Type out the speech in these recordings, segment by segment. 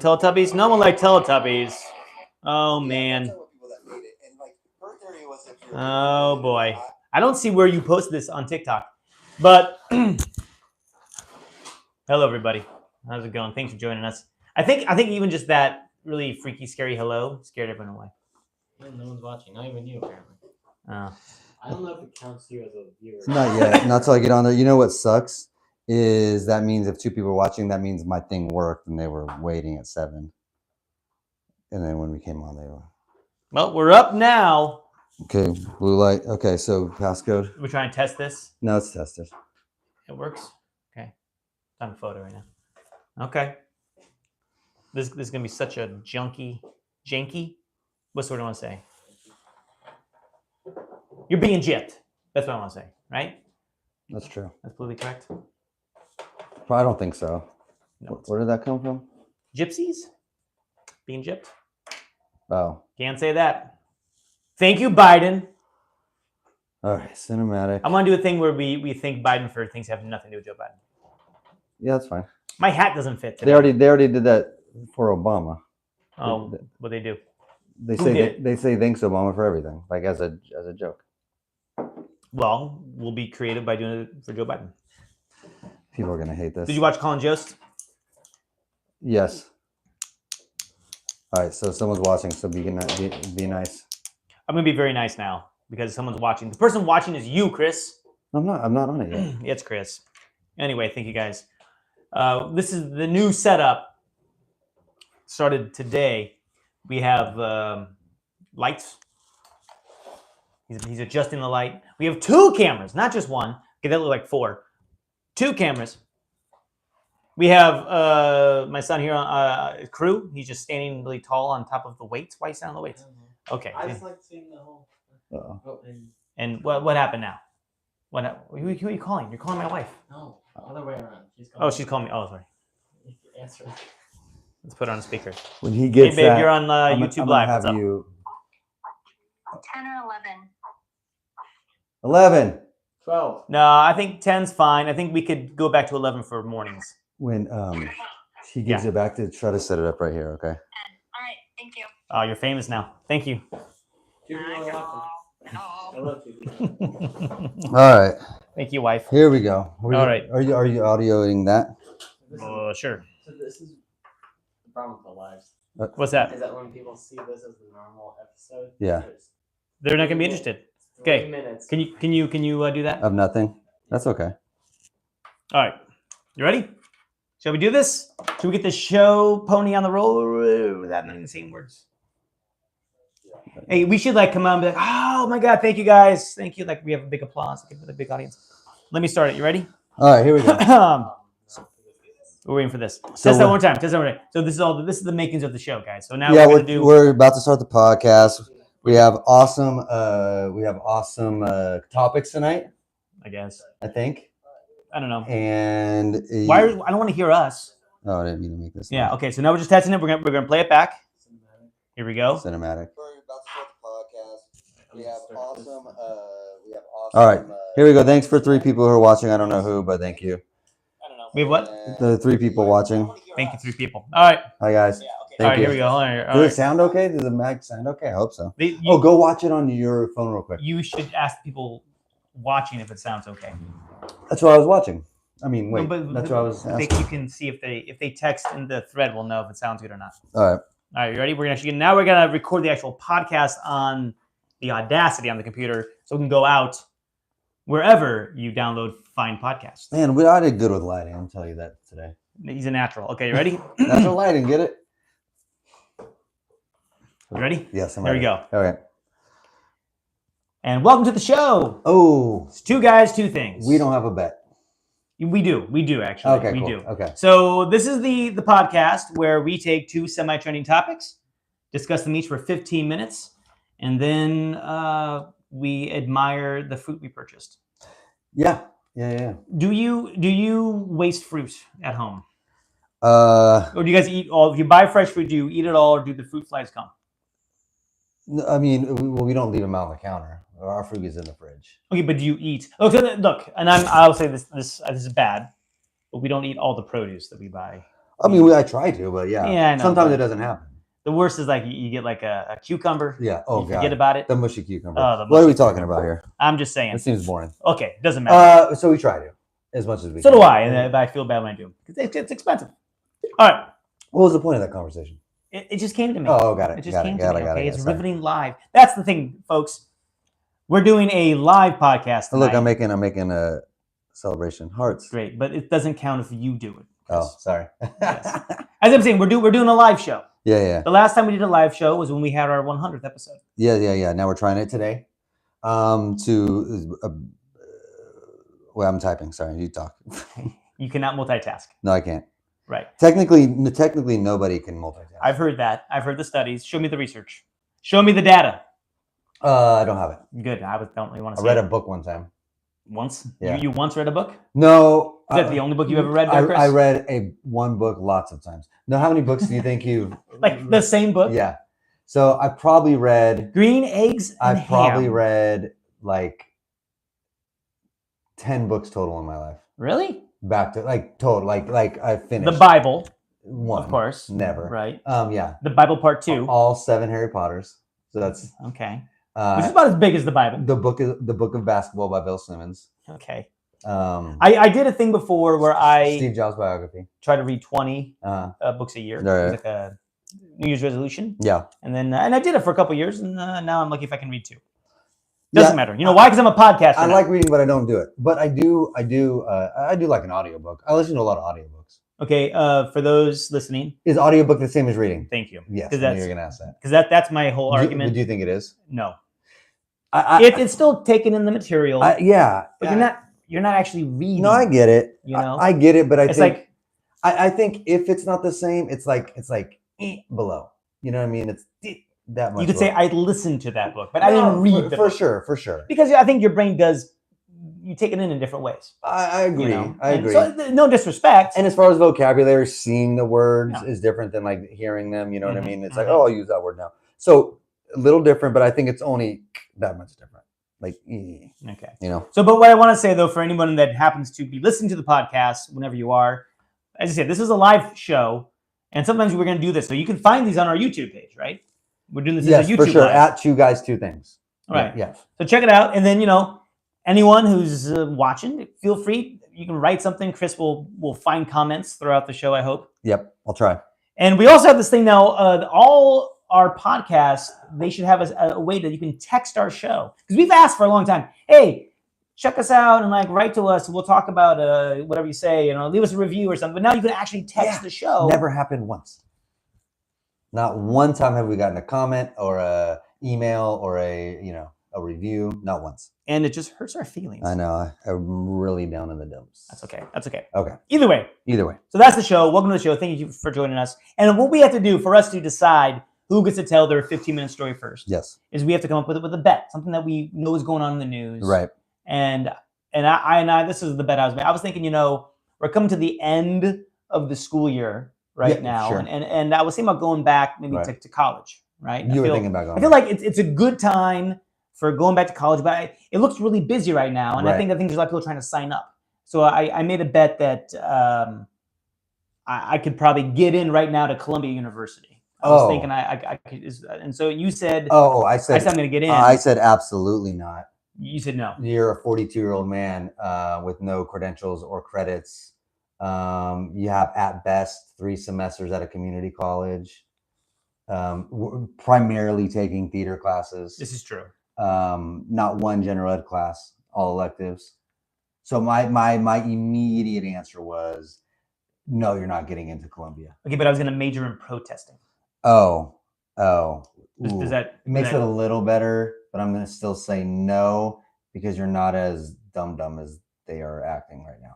Teletubbies? No one liked Teletubbies. Oh, man. Oh, boy. I don't see where you posted this on TikTok. But, hello, everybody. How's it going? Thanks for joining us. I think even just that really freaky, scary hello scared everyone away. No one's watching. Not even you, apparently. Oh. I don't know if it counts you as a viewer. Not yet. Not till I get on there. You know what sucks is that means if 2 people are watching, that means my thing worked and they were waiting at 7. And then when we came on, they were. Well, we're up now. Okay, blue light. Okay, so passcode. We're trying to test this. No, it's tested. It works. Okay, it's on a photo right now. Okay, this is gonna be such a janky. What's the word I want to say? You're being gypped. That's what I want to say, right? That's true. That's politically correct. I don't think so. No. Where did that come from? Gypsies being gypped. Oh, Can't say that. Thank you, Biden. all right. Cinematic. I want to do a thing where we thank Biden for things that have nothing to do with Joe Biden. Yeah, that's fine. My hat doesn't fit today. They already did that for Obama. Oh, what they do? They Who say did? they say thanks Obama for everything, like as a joke. Well, we'll be creative by doing it for Joe Biden. People are gonna hate this. Did you watch Colin Jost? Yes. All right, so someone's watching, so be nice. I'm gonna be very nice now because someone's watching. The person watching is you, Chris. I'm not on it yet. It's Chris. Anyway, thank you guys. This is the new setup. Started today. We have lights. He's adjusting the light. We have 2 cameras, not just one. Okay, that looked like 4. 2 cameras. We have my son here on crew. He's just standing really tall on top of the weights. Why are you standing on the weights? Okay. I just like seeing the whole. And what happened now? Who are you calling? You're calling my wife. No, other way around. She's calling me. Oh, sorry. Answer. Let's put it on speaker. When he gets Hey, babe, that, you're on YouTube I'm Live. gonna What's have up? you 10 or 11. 11. 12. No, I think 10's fine. I think we could go back to 11 for mornings. When he gives Yeah. it back to try to set it up right here. Okay. 10. All right, thank you. Oh, you're famous now. Thank you. I love you. All right. Thank you, wife. Here we go. All right. Are you audioing that? Sure. So this is the problem with the lives. What's that? Is that when people see this as the normal episode? Yeah. They're not gonna be interested. 3 Okay. minutes. Can you do that? Of nothing. That's okay. All right. You ready? Shall we do this? Should we get the show pony on the roll without none of the same words? Hey, we should come out and be like, oh my God, thank you guys. Thank you. Like we have a big applause, like a big audience. Let me start it. You ready? All right. Here we go. We're waiting for this. So Test that we're- one time. Test that one time. So this is the makings of the show, guys. So now Yeah, we're gonna do. we're about to start the podcast. We have awesome topics tonight, I guess. I think. I don't know. And I don't want to hear us. Oh, I didn't mean to make this. Yeah. Okay. So now we're just testing it. We're gonna play it back. Here we go. Cinematic. We're about to start the podcast. We have awesome. All right. Here we go. Thanks for 3 people who are watching. I don't know who, but thank you. I don't know. We have what? The 3 people watching. Thank you, 3 people. All right. Hi guys. Yeah, okay. Thank All right. you. Here we go. All right. All Does it right. sound okay? Does the mic sound okay? I hope so. You, Oh, go watch it on your phone real quick. you should ask people watching if it sounds okay. That's what I was watching. I mean, wait. No, but That's what I was asking. you can see if they text in the thread, we'll know if it sounds good or not. All right. All right, you ready? We're gonna record the actual podcast on the Audacity on the computer, so we can go out wherever you download fine podcasts. Man, I did good with lighting. I'll tell you that today. He's a natural. Okay, you ready? Natural lighting. Get it? You ready? Yes, I'm There we ready. go. Okay. And welcome to the show. Oh, It's 2 guys, 2 things. we don't have a bet. We do actually. Okay, we cool. do. Okay. So this is the podcast where we take 2 semi-trending topics, discuss them each for 15 minutes, and then we admire the fruit we purchased. Yeah. Do you waste fruit at home, Uh, or do you guys eat all? If you buy fresh fruit, do you eat it all, or do the fruit flies come? I mean, we don't leave them out on the counter. Our fruit is in the fridge. Okay, but do you eat? Look, and I'll say this is bad, but we don't eat all the produce that we buy. I mean, I try to, but yeah. Yeah, I know, Sometimes but- it doesn't happen. The worst is like you get like a cucumber. Yeah. Oh, you God. forget about it. The mushy cucumber. Oh, the What are we mushy talking cucumber. about here? I'm just saying. It seems boring. Okay, doesn't matter. So we try to, as much as we So can. do I, and I feel bad when I do. It's expensive. All right. What was the point of that conversation? It just came to me. Oh, got it. It just Got came it. to Got me. it. Got Okay, it. it's Sorry. riveting live. That's the thing, folks. We're doing a live podcast tonight. Look, I'm making a celebration. Hearts. Great, but it doesn't count if you do it. Oh, sorry. Yes. As I'm saying, we're doing a live show. Yeah. The last time we did a live show was when we had our 100th episode. Yeah. Now we're trying it today. Well, I'm typing. Sorry, you talk. You cannot multitask. No, I can't. Right. Technically, nobody can multitask. I've heard that. I've heard the studies. Show me the research. Show me the data. I don't have it. Good. Don't really want to I see read it. a book one time. Once? Yeah. You once read a book? No. Is that the only book you ever read, Chris? I read one book lots of times. Now, how many books do you think you've Like the same book? Yeah. So I probably read. Green eggs and ham. Read like 10 books total in my life. Really? Back to total I finished The Bible, one, of course. never. Right. Yeah. The Bible Part 2. All 7 Harry Potters. So that's Okay. Which is about as big as the Bible. the book of basketball by Bill Simmons. Okay. I I did a thing before where I Steve Jobs biography. try to read 20 Uh, books a year. Right. It was like a New Year's resolution. yeah. And then and I did it for a couple years, and now I'm lucky if I can read 2. Doesn't Yeah, matter. You know why? Because I'm a podcaster. I now. like reading, but I don't do it. But I do like an audiobook. I listen to a lot of audiobooks. Okay, for those listening, Is audiobook the same as reading? thank you. Yes. Because I knew you were gonna ask that. that's my whole argument. Do you think it is? No, I it's still taking in the material, yeah. but you're not actually reading. No, I get it. You know? I get it, but It's like I think if it's not the same, it's like below. You know what I mean? It's that much. you could say lower. I listened to that book, but I didn't read the for book. sure. Because I think your brain does. You take it in different ways. I agree. You know? I And agree. So no disrespect. And as far as vocabulary, seeing the words Yeah. is different than like hearing them. You know what I Mhm, mean? It's like, mhm. oh, I'll use that word now. So a little different, but I think it's only that much different. Like, you Okay. know, So, but what I want to say though, for anyone that happens to be listening to the podcast, whenever you are, as I said, this is a live show, and sometimes we're going to do this, so you can find these on our YouTube page, right? We're doing this yes, as a YouTube for sure. live. At Two Guys, Two Things. All right. Yeah. So check it out, and then anyone who's watching, feel free. You can write something. Chris will find comments throughout the show, I hope. Yep. I'll try. And we also have this thing now. All our podcasts, they should have a way that you can text our show, because we've asked for a long time. Hey, check us out and write to us. We'll talk about whatever you say. Leave us a review or something. But now you can actually text the show. Never happened once. Not one time have we gotten a comment or a email or a review. Not once. And it just hurts our feelings. I know. I'm really down in the dumps. That's okay. That's okay. Okay. Either way. So that's the show. Welcome to the show. Thank you for joining us. And what we have to do for us to decide who gets to tell their 15-minute story first Yes. is we have to come up with a bet, something that we know is going on in the news. Right. And I this is the bet I was making. I was thinking, we're coming to the end of the school year right now, sure. and I was thinking about going back maybe Right. to college. Right. You were thinking about going. I feel like it's a good time for going back to college, but it looks really busy right now, and I think there's a lot of people trying to sign up. So I made a bet that I could probably get in right now to Columbia University. I was thinking I could, and so you said. I said I'm going to get in. I said absolutely not. You said no. You're a 42-year-old man with no credentials or credits. You have at best 3 semesters at a community college. Primarily taking theater classes. This is true. Not one general ed class, all electives. So my immediate answer was, no, you're not getting into Columbia. Okay, but I was going to major in protesting. Does that it makes it a little better, but I'm going to still say no, because you're not as dumb as they are acting right now.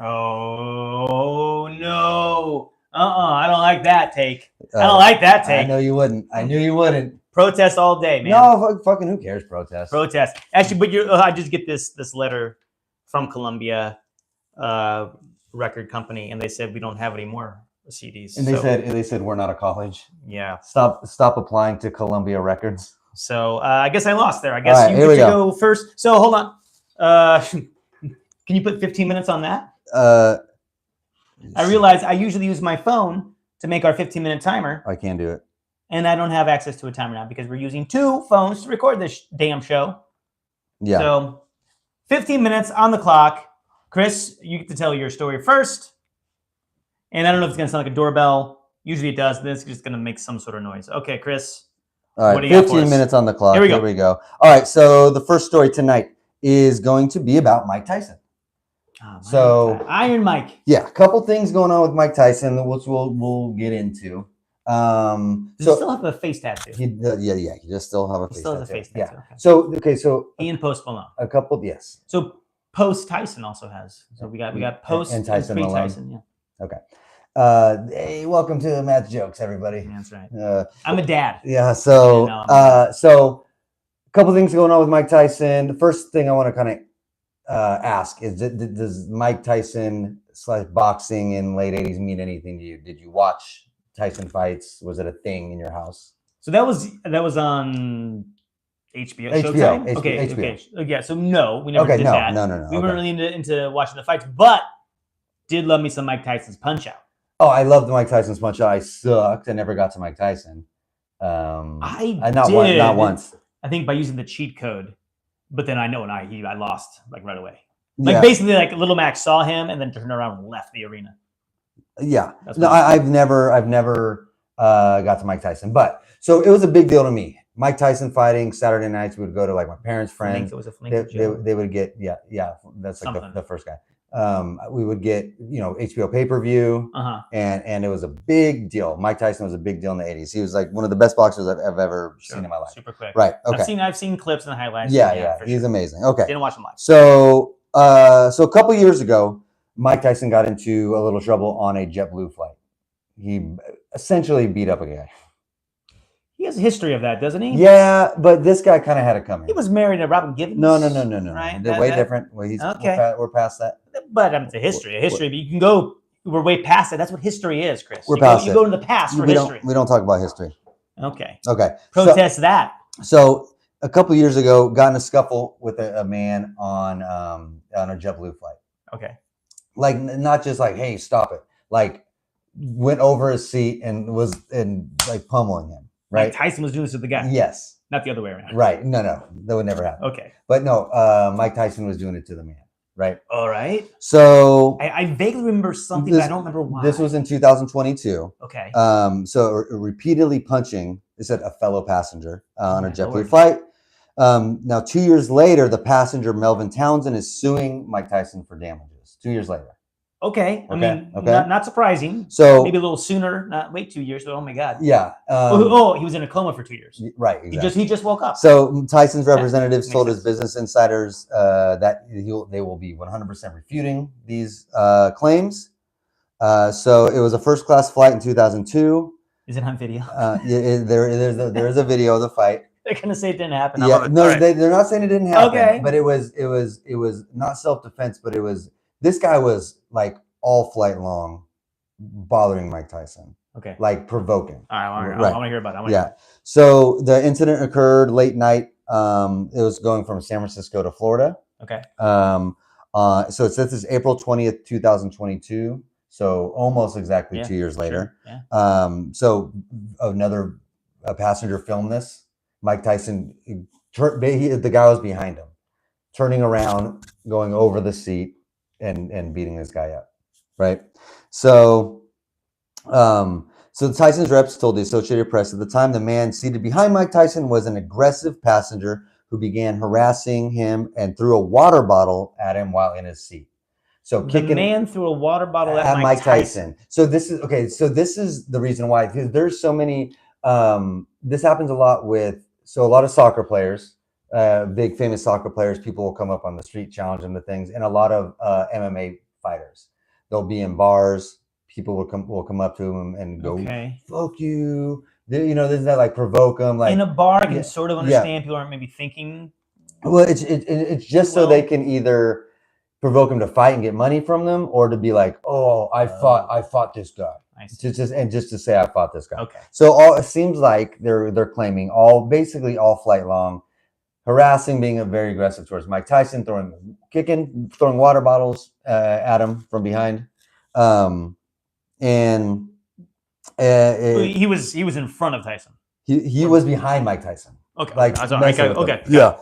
Oh no! I don't like that take. I don't like that take. I know you wouldn't. I knew you wouldn't. Protest all day, man. No, fucking who cares? Protest. Actually, but I just get this letter from Columbia record company, and they said we don't have any more CDs. And they said we're not a college. Yeah. Stop applying to Columbia Records. So I guess I lost there. I guess right, you get to go first. So hold on. Can you put 15 minutes on that? I realized I usually use my phone to make our 15-minute timer, I can't do it. and I don't have access to a timer now because we're using 2 phones to record this damn show. Yeah. So 15 minutes on the clock. Chris, you get to tell your story first. And I don't know if it's going to sound like a doorbell. Usually it does. Then it's just going to make some sort of noise. Okay, Chris. All right, What do you got for 15 us? minutes on the clock. Here we Here go. we go. All right, so the first story tonight is going to be about Mike Tyson. So Iron Mike. Yeah, a couple things going on with Mike Tyson, which we'll get into. Does he still have a face tattoo? He just still have a face Still has a tattoo. face tattoo. Yeah. Okay. So He and Post Malone. a couple, yes. So Post Tyson also has. So we got Post And Tyson pre Malone. Tyson. Yeah. Okay. Hey, welcome to Matt's Jokes, everybody. That's right. Uh, I'm a dad. Yeah. So, Yeah, no, so a couple things going on with Mike Tyson. The first thing I want to kind of ask is, does Mike Tyson / boxing in late 80s mean anything to you? Did you watch Tyson fights? Was it a thing in your house? So that was on HBO. HBO, Showtime? HBO. Okay. Yeah. So no, we never did that. No. We weren't really into watching the fights, but did love me some Mike Tyson's Punch Out. Oh, I loved Mike Tyson's Punch Out. I sucked. I never got to Mike Tyson. Not once. I think by using the cheat code, but then I lost like right away. Like basically, like Little Mac saw him and then turned around and left the arena. Yeah. That's No, I've never got to Mike Tyson, but so it was a big deal to me. Mike Tyson fighting Saturday nights. We would go to like my parents' friends. It was a Flamingo. They would get that's like Something. the first guy. We would get HBO pay-per-view, and it was a big deal. Mike Tyson was a big deal in the 80s. He was like one of the best boxers I've ever seen in my life. Super quick. Right. Okay. I've seen clips and highlights. Yeah. He's amazing. Okay. Didn't watch him live. So a couple years ago, Mike Tyson got into a little trouble on a JetBlue flight. He essentially beat up a guy. He has a history of that, doesn't he? Yeah, but this guy kind of had it coming. He was married to Robin Givens. No. Right? They're way different. Well, okay. We're past that. But it's a history. But you can go. We're way past it. That's what history is, Chris. We're past it. You go in the past for history. We don't talk about history. Okay. Protest that. So a couple years ago, got in a scuffle with a man on a JetBlue flight. Okay. Like not just like, hey, stop it. Like went over his seat and was like pummeling him. Right. Mike Tyson was doing this with the guy. Yes. Not the other way around. Right. No, that would never happen. Okay. But no, Mike Tyson was doing it to the man. Right. All right. So I vaguely remember something, but I don't remember why. This was in 2022. Okay. So repeatedly punching, it said a fellow passenger on a JetBlue flight. Now 2 years later, the passenger Melvin Townsend is suing Mike Tyson for damages. 2 years later. Okay. I mean, not surprising. So maybe a little sooner. Not wait 2 years. But oh my God. Yeah. He was in a coma for 2 years. Right. Exactly. He just woke up. So Tyson's representatives told his business insiders that they will be 100% refuting these claims. So it was a first-class flight in 2002. Is it on video? There is a video of the fight. They're gonna say it didn't happen. Yeah, no, they're not saying it didn't happen. Okay. But it was not self-defense, but this guy was like all flight long bothering Mike Tyson. Okay. Like provoking. All right, I want to hear about it. Yeah. So the incident occurred late night. It was going from San Francisco to Florida. Okay. So it says this is April 20th, 2022. So almost exactly 2 years later. Sure. Yeah. So another passenger filmed this. Mike Tyson, the guy was behind him, turning around, going over the seat, and beating this guy up, right? So Tyson's reps told the Associated Press at the time the man seated behind Mike Tyson was an aggressive passenger who began harassing him and threw a water bottle at him while in his seat. So the man threw a water bottle at Mike Tyson. So this is okay. So this is the reason why, because there's so many. This happens a lot with a lot of soccer players. Big famous soccer players, people will come up on the street, challenge them to things, and a lot of MMA fighters. They'll be in bars. People will come up to them and go, "Fuck you!" This is that, like, provoke them. Like in a bar, I can sort of understand people aren't maybe thinking. Well, it's just so they can either provoke them to fight and get money from them, or to be like, "Oh, I fought this guy." Just to say I fought this guy. Okay. So it seems like they're claiming basically all flight long. Harassing, being very aggressive towards Mike Tyson, throwing water bottles at him from behind. And he was in front of Tyson. he was behind Mike Tyson. Okay. Like, messing with him. okay. Yeah.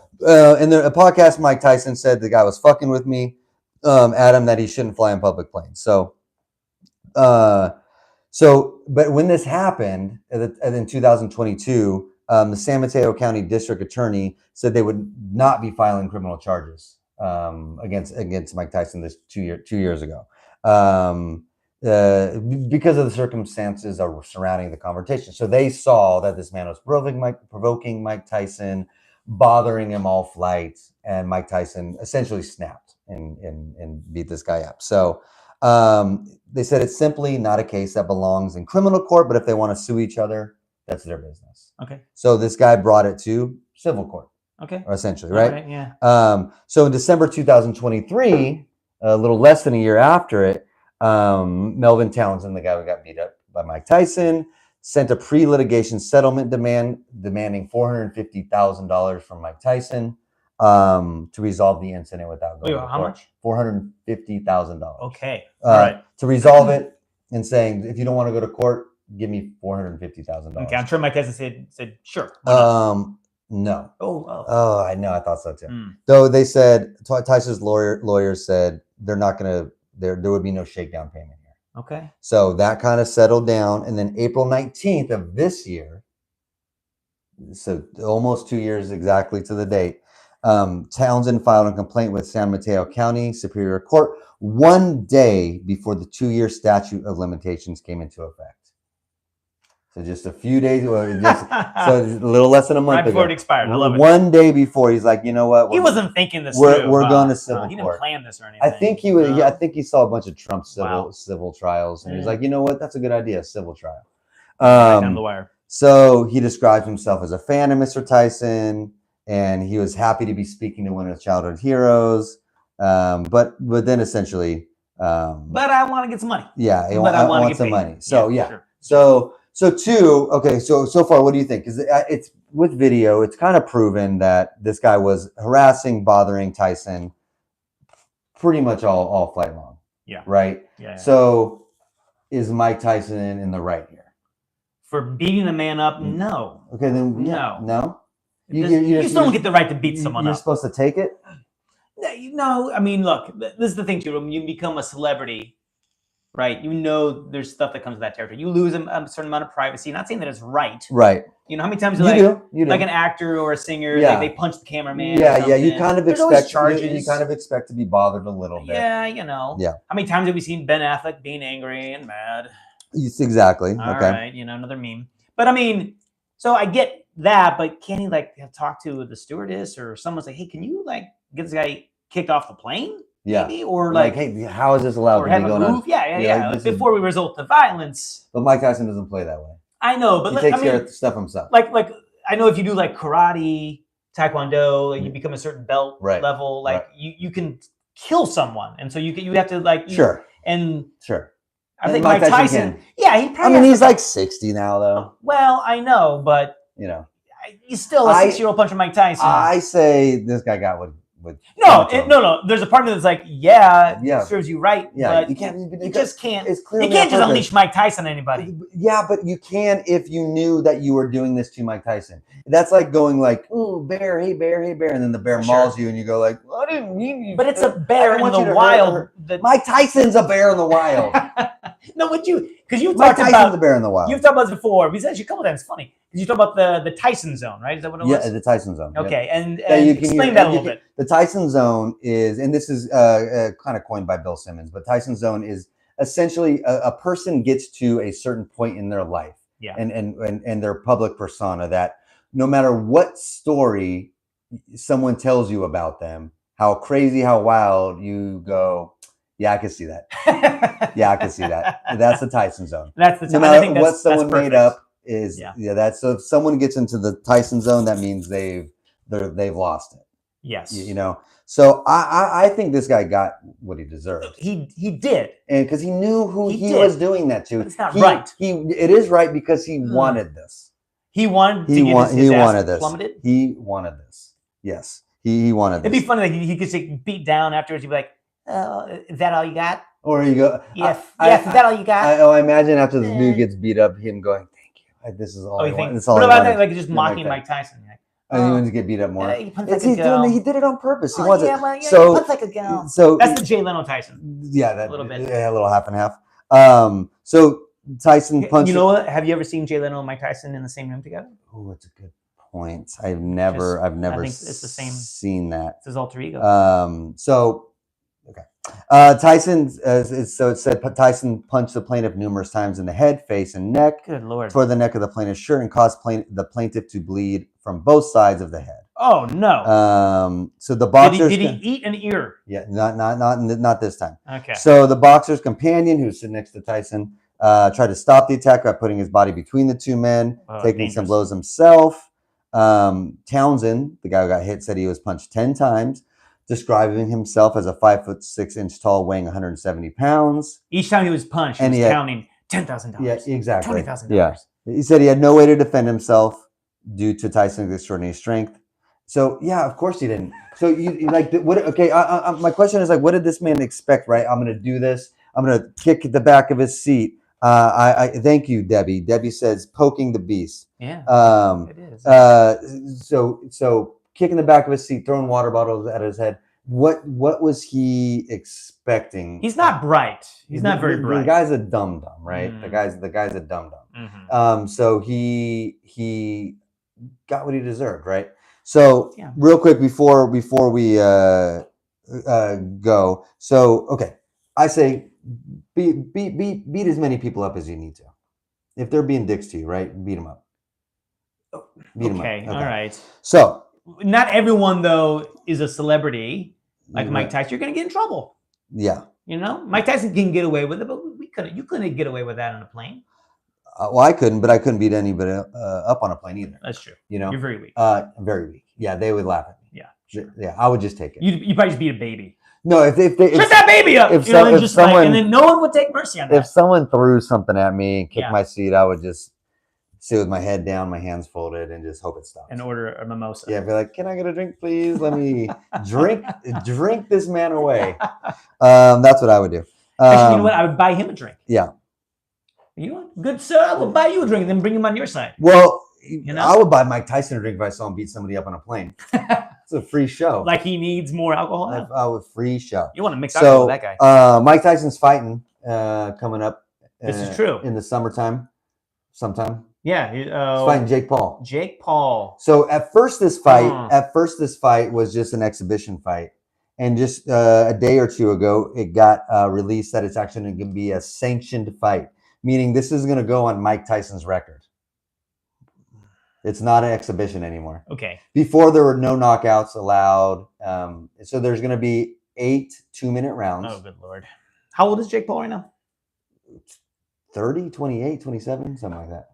In a podcast, Mike Tyson said the guy was fucking with me, Adam, that he shouldn't fly in public planes. So, but when this happened in 2022, the San Mateo County District Attorney said they would not be filing criminal charges against Mike Tyson this 2 years ago. Because of the circumstances surrounding the confrontation. So they saw that this man was provoking Mike Tyson, bothering him all flight, and Mike Tyson essentially snapped and beat this guy up. So they said it's simply not a case that belongs in criminal court, but if they want to sue each other, that's their business. Okay. So this guy brought it to civil court. Okay. Essentially, right? Right, yeah. So in December 2023, a little less than a year after it, Melvin Townsend, the guy who got beat up by Mike Tyson, sent a pre-litigation settlement demanding $450,000 from Mike Tyson to resolve the incident without going to court. How much? $450,000. Okay. All right. To resolve it and saying, if you don't want to go to court, give me $450,000. Okay. I'm sure Mike Tyson said sure. No. Oh. I know. I thought so too. Mm. Though they said Tyson's lawyers said they're not going to. There would be no shakedown payment here. Okay. So that kind of settled down. And then April 19th of this year, so almost 2 years exactly to the date, Townsend filed a complaint with San Mateo County Superior Court 1 day before the 2-year statute of limitations came into effect. So just a few days, so a little less than a month right before ago. it expired. I love it. 1 day before, he's like, you know what? He wasn't thinking this We're through. going to civil He court. didn't plan this or anything. I think he was. Yeah, I think he saw a bunch of Trump civil trials, and he's Yeah. like, you know what? That's a good idea, civil trial. Right down the wire. So he described himself as a fan of Mr. Tyson, and he was happy to be speaking to one of his childhood heroes. But then essentially, But I want to get some money. yeah, I But I wanna want get some paid. money. So yeah, Sure. so far, what do you think? Because it's with video, it's kind of proven that this guy was harassing, bothering Tyson pretty much all flight long. Yeah. Right. Yeah. So is Mike Tyson in the right here? For beating a man up, no. Okay, then no. You still don't get the right to beat someone You're up. supposed to take it. No, I mean, look, this is the thing too. When you become a celebrity, right? You know, there's stuff that comes with that territory. You lose a certain amount of privacy. Not saying that it's right. Right. You know how many times You do. like an actor or a singer, Yeah. they punch the cameraman. or Yeah. You something. kind of There's always expect charges. you kind of expect to be bothered a little bit. Yeah, you know. Yeah. How many times have we seen Ben Affleck being angry and mad? Exactly. All okay. right, another meme. But I mean, so I get that, but can he talk to the stewardess or someone say, hey, can you get this guy kicked off the plane? Yeah. Maybe? Or hey, how is this allowed or to have be a going on? move? Yeah. Like, Before we resort to violence. But Mike Tyson doesn't play that way. I know, but He takes care of stuff himself. like I know if you do karate, taekwondo, you become a certain belt level, you can kill someone, and so you have to Sure. And Sure. I think Mike Tyson yeah, he probably. I mean, he's like 60 now, though. Well, I know, but he's still a 6-year-old puncher, Mike Tyson. I say this guy got with. No. There's a part of me that's like, yeah, it serves you right. Yeah, but you can't. You just can't. It's you can't just unleash Mike Tyson on anybody. Yeah, but you can if you knew that you were doing this to Mike Tyson. That's like going "Ooh, bear, hey bear, hey bear," and then the bear mauls you, and you go "I didn't mean you." But it's a bear in the wild. Mike Tyson's a bear in the wild. No, because you Mike talked Tyson's about a bear in the wild. You've talked about this before. We said a couple times. It's funny because you talk about the Tyson zone, right? Is that what it was? Yeah, the Tyson zone. Okay, yeah. and explain that a little bit. The Tyson zone is, and this is kind of coined by Bill Simmons, but Tyson zone is essentially a person gets to a certain point in their life, and their public persona that no matter what story someone tells you about them, how crazy, how wild, you go, yeah, I can see that. Yeah, I can see that. That's the Tyson zone. That's the no matter what someone made up is. Yeah, that's so if someone gets into the Tyson zone, that means they've lost it. Yes. So I think this guy got what he deserved. He did, and because he knew who he was doing that to. But it's not right. It is right because he wanted this. He wanted to get his ass plummeted. He wanted this. Yes, he wanted. It'd be funny he could say beat down afterwards. He'd be like, "Is that all you got?" Or you go, Yes. I- Yes. Is that all you got? I imagine after the Eh. dude gets beat up, him going, "Thank you. This is all Oh, I you want. think? This is all What I about wanted." that? Like just You're mocking Mike Mike Tyson. Like, And he wants to get beat up more. yeah, he punts like It's, a he's girl. doing. He did it on purpose. He Oh, wants yeah, it. well, yeah, he So, punts like a girl. so That's the Jay Leno Tyson. yeah, that a little bit. yeah, a little half and half. So Tyson punched. You know what? Have you ever seen Jay Leno and Mike Tyson in the same room together? Oh, it's a good point. I've never I think it's the same. seen that. It's his alter ego. Okay. Tyson. So it said Tyson punched the plaintiff numerous times in the head, face, and neck. Good Lord. Toward the neck of the plaintiff's shirt and caused the plaintiff to bleed from both sides of the head. Oh no. So the boxers Did he eat an ear? Yeah, not this time. Okay. So the boxer's companion, who's sitting next to Tyson, tried to stop the attack by putting his body between the two men, taking some dangerous. blows himself. Townsend, the guy who got hit, said he was punched 10 times, describing himself as a 5'6" tall, weighing 170 pounds. Each time he was punched, And he he was had- counting $10,000. Yeah, exactly. $20,000. Yeah. He said he had no way to defend himself due to Tyson's extraordinary strength. So yeah, of course he didn't. So you like what? Okay, my question is like, what did this man expect? Right, I'm gonna do this. I'm gonna kick the back of his seat. I thank you, Debbie. Debbie says poking the beast. Yeah. It is. So kicking the back of his seat, throwing water bottles at his head. What was he expecting? He's not bright. He's not very bright. The guy's a dum dum, right? Mm. The guy's a dum dum. Mhm. So he got what he deserved, right? So Yeah. real quick before we go. So okay, I say beat as many people up as you need to. If they're being dicks to you, right? Beat them up. Beat 'em up. Okay. All right. So Not everyone though is a celebrity like Right. Mike Tyson. You're gonna get in trouble. yeah. You know, Mike Tyson can get away with it, but we couldn't. You couldn't get away with that on a plane. Well, I couldn't, but I couldn't beat anybody up on a plane either. That's true. You know, You're very weak. very weak. Yeah, they would laugh at me. Yeah. Sure. Yeah, I would just take it. You probably just beat a baby. No, if Shut that baby up. if You know, so- and if just like, someone- and then no one would take mercy on that. if someone threw something at me and kicked Yeah. my seat, I would just sit with my head down, my hands folded, and just hope it stops. And order a mimosa. Yeah, be like, can I get a drink, please? Let me drink this man away. That's what I would do. Actually, you know what? I would buy him a drink. Yeah. You know what? Good sir, I will buy you a drink and then bring him on your side. Well, know? I would buy Mike Tyson a drink if I saw him beat somebody up on a plane. It's a free show. Like he needs more alcohol now. I would free show. You want to mix alcohol So with that guy. Mike Tyson's fighting coming up. This is true. In the summertime, sometime. Yeah. He's fighting Jake Paul. Jake Paul. So at first this fight was just an exhibition fight. And just a day or two ago, it got released that it's actually going to be a sanctioned fight, meaning this is going to go on Mike Tyson's record. It's not an exhibition anymore. Okay. Before, there were no knockouts allowed. So there's going to be 8 2-minute rounds. Oh, good Lord. How old is Jake Paul right now? 30, 28, 27, something like that.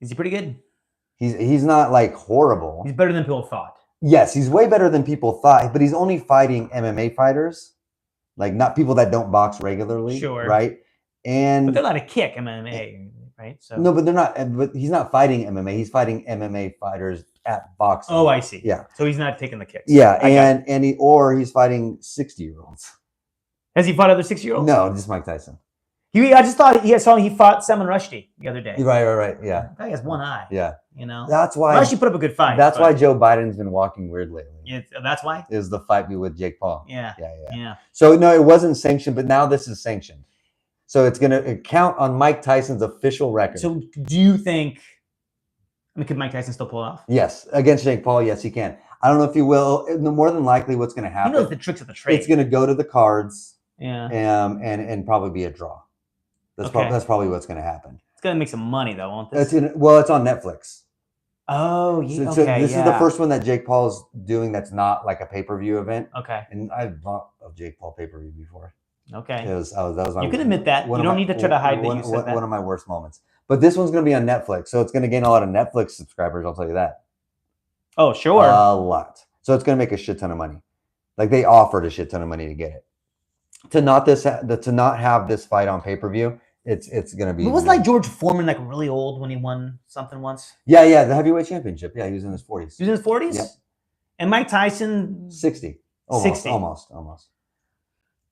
Is he pretty good? He's not like horrible. He's better than people thought. Yes, he's way better than people thought, but he's only fighting MMA fighters, like not people that don't box regularly. Sure. Right. And But they're allowed to kick MMA, right? So. no, but they're not. But he's not fighting MMA. He's fighting MMA fighters at boxing. Oh, I see. Yeah. So he's not taking the kicks. Yeah, I got it. he's fighting 60-year-olds. Has he fought other 6-year-olds? No, just Mike Tyson. I just thought I saw he fought Salman Rushdie the other day. Right. Yeah. That guy has one eye. Yeah. You know. That's why. Rushdie put up a good fight. That's but- why Joe Biden's been walking weird lately. That's why. Is the fight with Jake Paul? Yeah. Yeah. So no, it wasn't sanctioned, but now this is sanctioned. So it's going to count on Mike Tyson's official record. So do you think? I mean, could Mike Tyson still pull it off? Yes, against Jake Paul, yes, he can. I don't know if he will. More than likely, what's going to He happen? knows the tricks of the trade. It's going to go to the cards, Yeah. and probably be a draw. That's Okay. that's probably what's going to happen. It's gonna make some money though, won't this? It's on Netflix. Oh, yeah. So Okay. this is the first one that Jake Paul's doing that's not like a pay-per-view event. Okay. And I've bought a Jake Paul pay-per-view before. Okay. That was my, You can admit that. one You of don't my- need to try to hide that one, you said that. One of my worst moments. But this one's going to be on Netflix, so it's going to gain a lot of Netflix subscribers. I'll tell you that. Oh, sure. A lot. So it's going to make a shit ton of money. Like they offered a shit ton of money to get it. To not have this fight on pay-per-view, it's going to be. But wasn't like George Foreman like really old when he won something once? Yeah, the heavyweight championship. Yeah, he was in his 40s. He was in his 40s? Yep. And Mike Tyson 60. 60. Almost.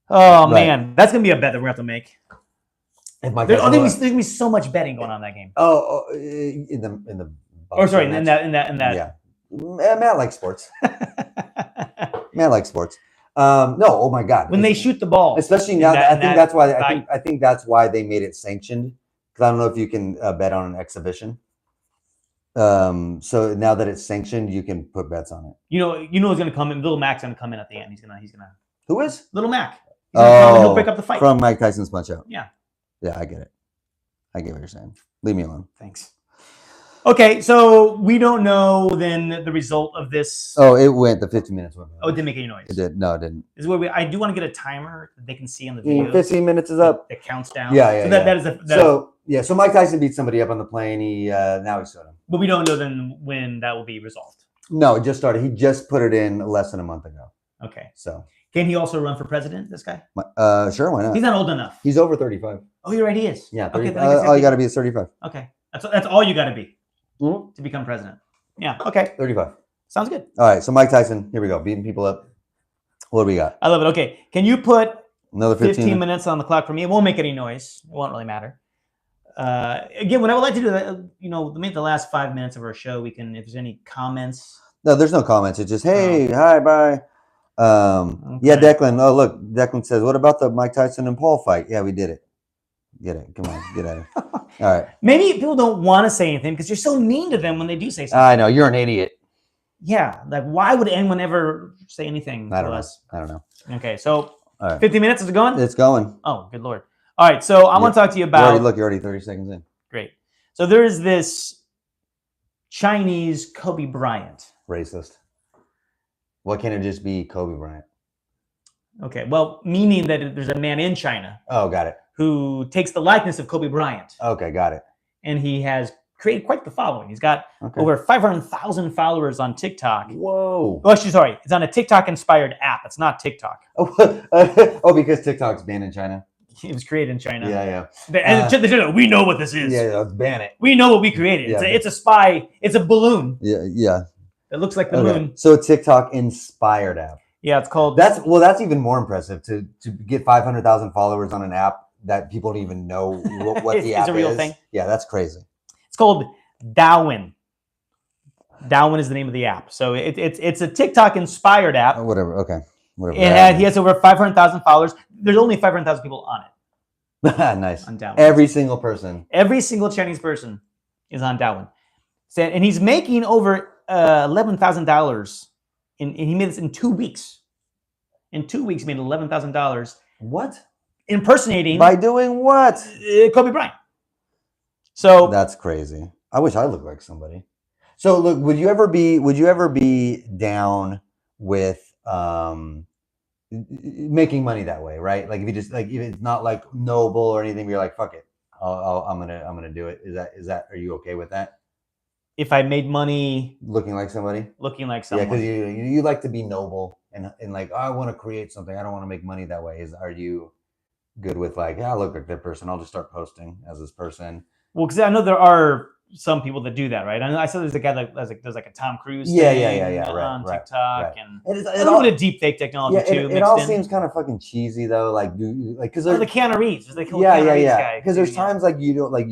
Oh Right. man, that's gonna be a bet that we're gonna have to make. If Mike There's Tyson gonna be so much betting going on in that game. in the Or sorry, boxing in match? that. Yeah. Matt likes sports. Matt likes sports. No, oh my God. When they shoot the ball, Especially in now, that- I in think that that's why fight. I think that's why they made it sanctioned, because I don't know if you can bet on an exhibition. So now that it's sanctioned, you can put bets on it. you know who's gonna come in. Little Mac's gonna come in at the end. He's gonna Who is? Little Mac. He's gonna come and he'll break up the fight. From Mike Tyson's Punch Out. Yeah. Yeah, I get it. I get what you're saying. Leave me alone. Thanks. Okay, so we don't know then the result of this. Oh, it went. The 15 minutes went. Oh, it didn't make any noise. It did. No, it didn't. This is where I do want to get a timer that they can see on the video. 15 minutes is up. That counts down. Yeah. So that is So Mike Tyson beat somebody up on the plane. He now he's sued him. but we don't know then when that will be resolved. No, it just started. He just put it in less than a month ago. Okay. So Can he also run for president, this guy? sure, why not? He's not old enough. He's over 35. Oh, you're right, he is. Yeah, 30, Okay, then I guess all you got to be is 35. Okay. That's all you got to be Mhm. to become president. Yeah. Okay. 35. Sounds good. All right, so Mike Tyson, here we go, beating people up. What do we got? I love it. Okay. Can you put Another 15 minutes on the clock for me? It won't make any noise. It won't really matter. Again, what I would like to do, maybe the last 5 minutes of our show, we can, if there's any comments. No, there's no comments. It's just, hey, hi, bye. Yeah, Okay. Declan. Oh, look, Declan says, what about the Mike Tyson and Paul fight? Yeah, we did it. Get it. Come on, get at it. All right. Maybe people don't want to say anything because you're so mean to them when they do say something. I know, you're an idiot. Yeah. Like, why would anyone ever say anything I to don't know. us? I don't know. Okay. So All right. 50 minutes, is it going? It's going. Oh, good Lord. All right. So I want to talk to you about. You're already 30 seconds in. Great. So there is this Chinese Kobe Bryant. Racist. Why can't it just be Kobe Bryant? Okay. Well, meaning that there's a man in China Oh, got it. who takes the likeness of Kobe Bryant, Okay, got it. and he has created quite the following. He's got Okay. over 500,000 followers on TikTok. Whoa. Oh, actually, sorry. It's on a TikTok-inspired app. It's not TikTok. Oh, because TikTok's banned in China. It was created in China. Yeah. And we know what this is. Yeah, let's ban it. We know what we created. Yeah, It's a spy. It's a balloon Yeah. that looks like the Okay. moon. So TikTok inspired app. Yeah, it's called. That's even more impressive to get 500,000 followers on an app that people don't even know what the app It's a real is. thing. Yeah, that's crazy. It's called Darwin. Darwin is the name of the app. So it's a TikTok-inspired app. Whatever. Okay. Whatever. He has over 500,000 followers. There's only 500,000 people on it. Nice. On Darwin. Every single person. Every single Chinese person is on Darwin. And he's making over $11,000. And he made this in 2 weeks. In 2 weeks, he made $11,000 What? impersonating By doing what? Kobe Bryant. So That's crazy. I wish I looked like somebody. So look, would you ever be down with making money that way, right? Like if you just like if it's not like noble or anything, you're like, fuck it. I'm gonna do it. Is that are you okay with that? if I made money Looking like somebody? looking like Yeah, someone, because you like to be noble and like, oh, I want to create something. I don't want to make money that way. Are you good with like, yeah, I look like that person. I'll just start posting as this person. well, because I know there are some people that do that, right? I know I saw there's a guy that there's like a Tom Cruise Yeah, thing right, on right, TikTok right. and And a it little all, bit of deep fake technology yeah, too. it all mixed in. seems kind of fucking cheesy though. Like, because Or the Keanu Reeves. There's the Keanu yeah, Reeves yeah. guy. Because there's Yeah. times like you don't like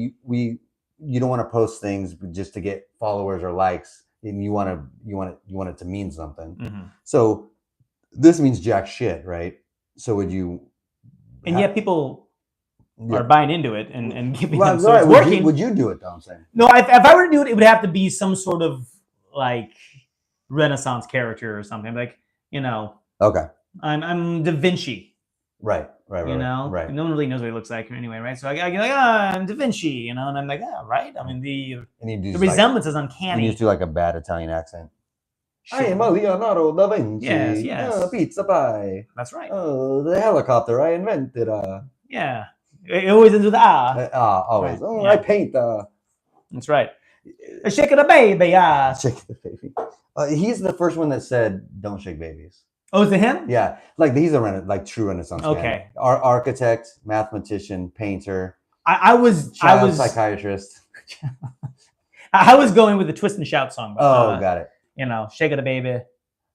you don't want to post things just to get followers or likes, and you want it to mean something. Mhm. So this means jack shit, right? So would you? And yet people Yeah. are buying into it and giving Well, them. So right, it's would working. would you do it though? I'm saying. No, if I were to do it, it would have to be some sort of like Renaissance character or something. Like, Okay. I'm Da Vinci. Right. You know, Right. no one really knows what he looks like anyway, right? So I get like, I'm Da Vinci, and I'm like, yeah, right. I mean, the And you do the just like, resemblance is you uncanny. just do like a bad Italian accent. I Shit. am a Leonardo da Vinci. Yes. Pizza pie. That's right. Oh, the helicopter I invented. Yeah, it always ends with Always. Right, Oh, yeah. I paint. That's right. Shake it a baby, yeah. Shake the baby. He's the first one that said, "Don't shake babies." Oh, is it him? Yeah, like he's a true Renaissance man. Okay. Architect, mathematician, painter, I was psychiatrist. I was going with the Twist and Shout song. Oh, got it. Shake it a baby.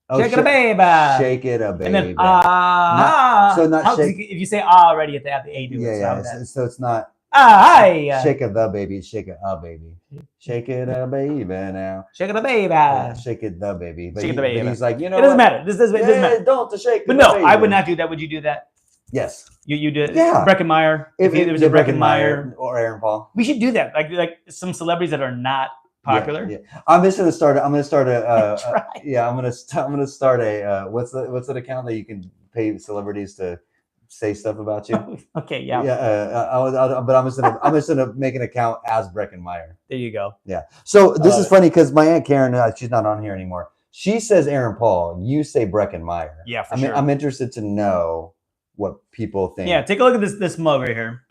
Oh, shake it a baby. Shake it a baby. And then so not how- shake. If you say already, you have to add the a to it. Yeah, So yeah. how would that- So it's not Hi. shake it the baby. Shake it a baby. Shake it a baby now. Shake it a baby. Yeah, shake it the baby. But, Shake it the baby. but he's like, you know, It doesn't what? matter. It doesn't matter. Don't to shake. But the no, baby. I would not do that. Would you do that? Yes. You did. Yeah. Breckenmeyer. If there was a Breckenmeyer, or Aaron Paul. we should do that. Like some celebrities that are not popular. Yeah. I'm just gonna start. I'm gonna start a. Try. Yeah, I'm gonna start a. What's the account that you can pay celebrities to say stuff about you? Okay, yeah. Yeah. But I'm just gonna make an account as Breckenmeyer. There you go. Yeah. So this is funny because my aunt Karen, she's not on here anymore. She says Aaron Paul. You say Breckenmeyer. Yeah, for I mean, sure. I'm interested to know what people think. Yeah, take a look at this mug right here.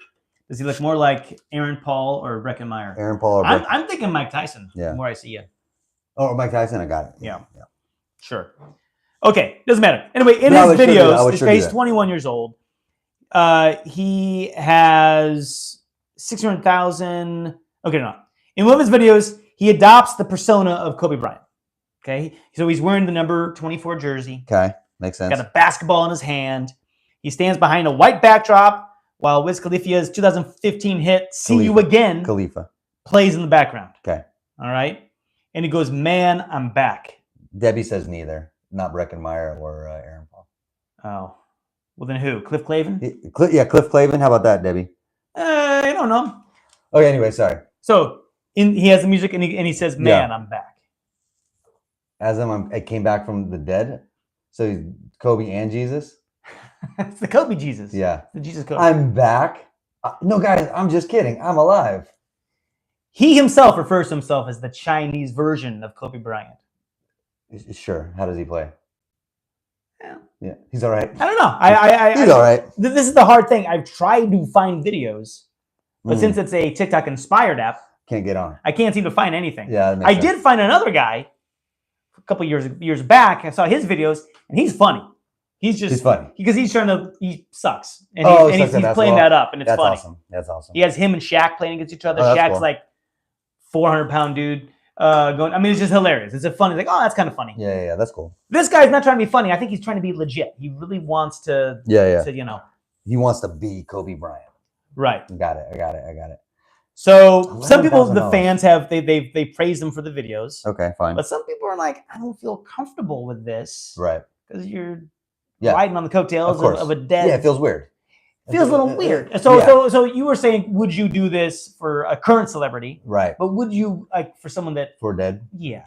Does he look more like Aaron Paul or Breckenmeyer? Aaron Paul or I'm thinking Mike Tyson. Yeah. The more I see you. Oh, Mike Tyson. I got it. Yeah. Sure. Okay, doesn't matter. Anyway, in No, I his would sure do that. I videos, would this sure do guy's that. 21 years old. He has 600,000. Okay, no. In one of his videos, he adopts the persona of Kobe Bryant. Okay, so he's wearing the number 24 jersey. Okay, makes sense. Got a basketball in his hand. He stands behind a white backdrop while Wiz Khalifa's 2015 hit "See You Khalifa. Again" Khalifa. plays in the background. Okay. All right, and he goes, "Man, I'm back." Debbie says neither. Not Breckenmeyer or Aaron Paul. Oh, well then who? Cliff Clavin? Cliff Clavin. How about that, Debbie? I don't know. Okay, anyway, sorry. So he has the music and he says, "Man, I'm back." As I came back from the dead. So he's Kobe and Jesus. It's the Kobe Jesus. Yeah. The Jesus Kobe. I'm back. No, guys, I'm just kidding. I'm alive. He himself refers to himself as the Chinese version of Kobe Bryant. Sure. How does he play? Yeah. Yeah, he's all right. I don't know. He's all right. This is the hard thing. I've tried to find videos, but Mm. since it's a TikTok inspired app, Can't get on. I can't seem to find anything. Yeah, that makes I sense. did find another guy a couple years back. I saw his videos, and he's funny. He's just He's funny. because he sucks, and, Oh, he's he sucks at playing basketball? that up, and it's That's funny. awesome. That's awesome. He has him and Shaq playing against each other. Oh, that's Shaq's cool. like 400-pound dude. Going. I mean, it's just hilarious. It's a funny. Like, oh, that's kind of funny. Yeah, that's cool. This guy's not trying to be funny. I think he's trying to be legit. He really wants to. Yeah. To, He wants to be Kobe Bryant. right. Got it. So some people, the $11,000. fans have they praised him for the videos, Okay, fine. but some people are like, I don't feel comfortable with this Right. because you're Yeah. riding on the coattails course. of a dead. Yeah, it feels weird. feels a little weird. Yeah. So you were saying, would you do this for a current celebrity? Right. But would you like for someone that? For dead? Yeah.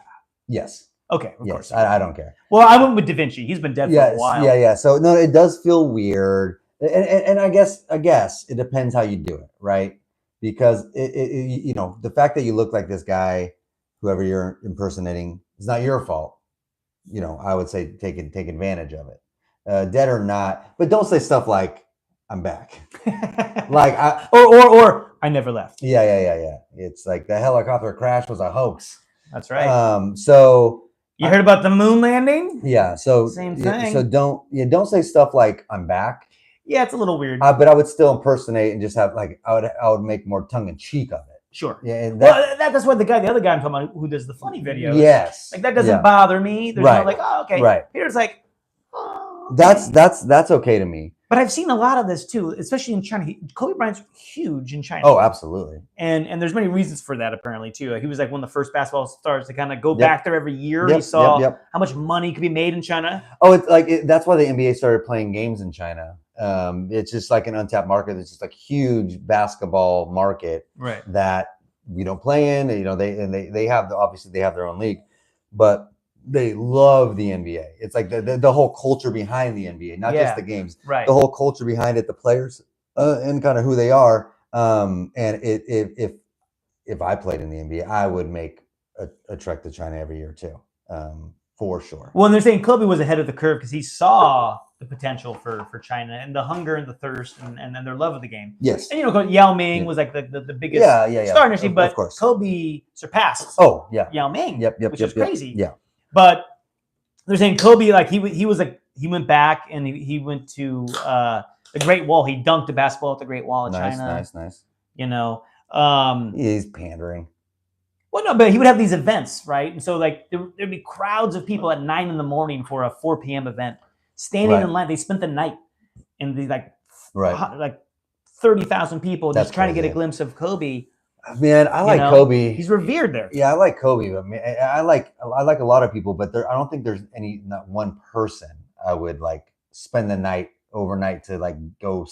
Yes. Okay. Of Yes. course. I don't care. Well, I went with Da Vinci. He's been dead for a while. Yeah. So no, it does feel weird, and I guess it depends how you do it, right? Because it the fact that you look like this guy, whoever you're impersonating, is not your fault. I would say take advantage of it, dead or not. But don't say stuff like "I'm back," like or I never left. Yeah. It's like the helicopter crash was a hoax. That's right. So. You heard about the moon landing? Yeah. So Same yeah, thing. So don't say stuff like "I'm back." Yeah, it's a little weird. But I would still impersonate and just have I would make more tongue in cheek of it. Sure. Yeah. And Well, that's why the other guy I'm talking about, who does the funny videos. yes. Like that doesn't Yeah. bother me. There's Right. no like, oh, okay. Right. Here's like, oh, okay. That's okay to me. But I've seen a lot of this too, especially in China. Kobe Bryant's huge in China. Oh, absolutely. And there's many reasons for that apparently too. He was like one of the first basketball stars to kind of go Yep. back there every year. Yep, He saw yep. how much money could be made in China. Oh, it's like that's why the NBA started playing games in China. It's just like an untapped market. It's just like huge basketball market Right. that we don't play in. They have obviously they have their own league, but they love the NBA. It's like the whole culture behind the NBA, not Yeah. just the games. Right. The whole culture behind it, the players, and kind of who they are. And if I played in the NBA, I would make a trek to China every year too, for sure. Well, and they're saying Kobe was ahead of the curve because he saw the potential for China and the hunger and the thirst and their love of the game. Yes. And Yao Ming Yeah. was like the biggest Yeah. star in history, Of but course. Kobe surpassed Oh, yeah. Yao Ming, Yep. which is crazy. Yeah. But they're saying Kobe, like he was like he went back and he went to the Great Wall. He dunked the basketball at the Great Wall of Nice. China. Nice. You know, He's pandering. Well, no, but he would have these events, right? And so like there'd be crowds of people at 9 a.m. for a 4 p.m. event, standing Right. in line. They spent the night in the Right. like 30,000 people That's just trying to get a crazy. glimpse of Kobe. Man, I like know, Kobe. He's revered there. Yeah, I like Kobe. But man, I like a lot of people, but I don't think there's not one person I would like spend the night overnight to like go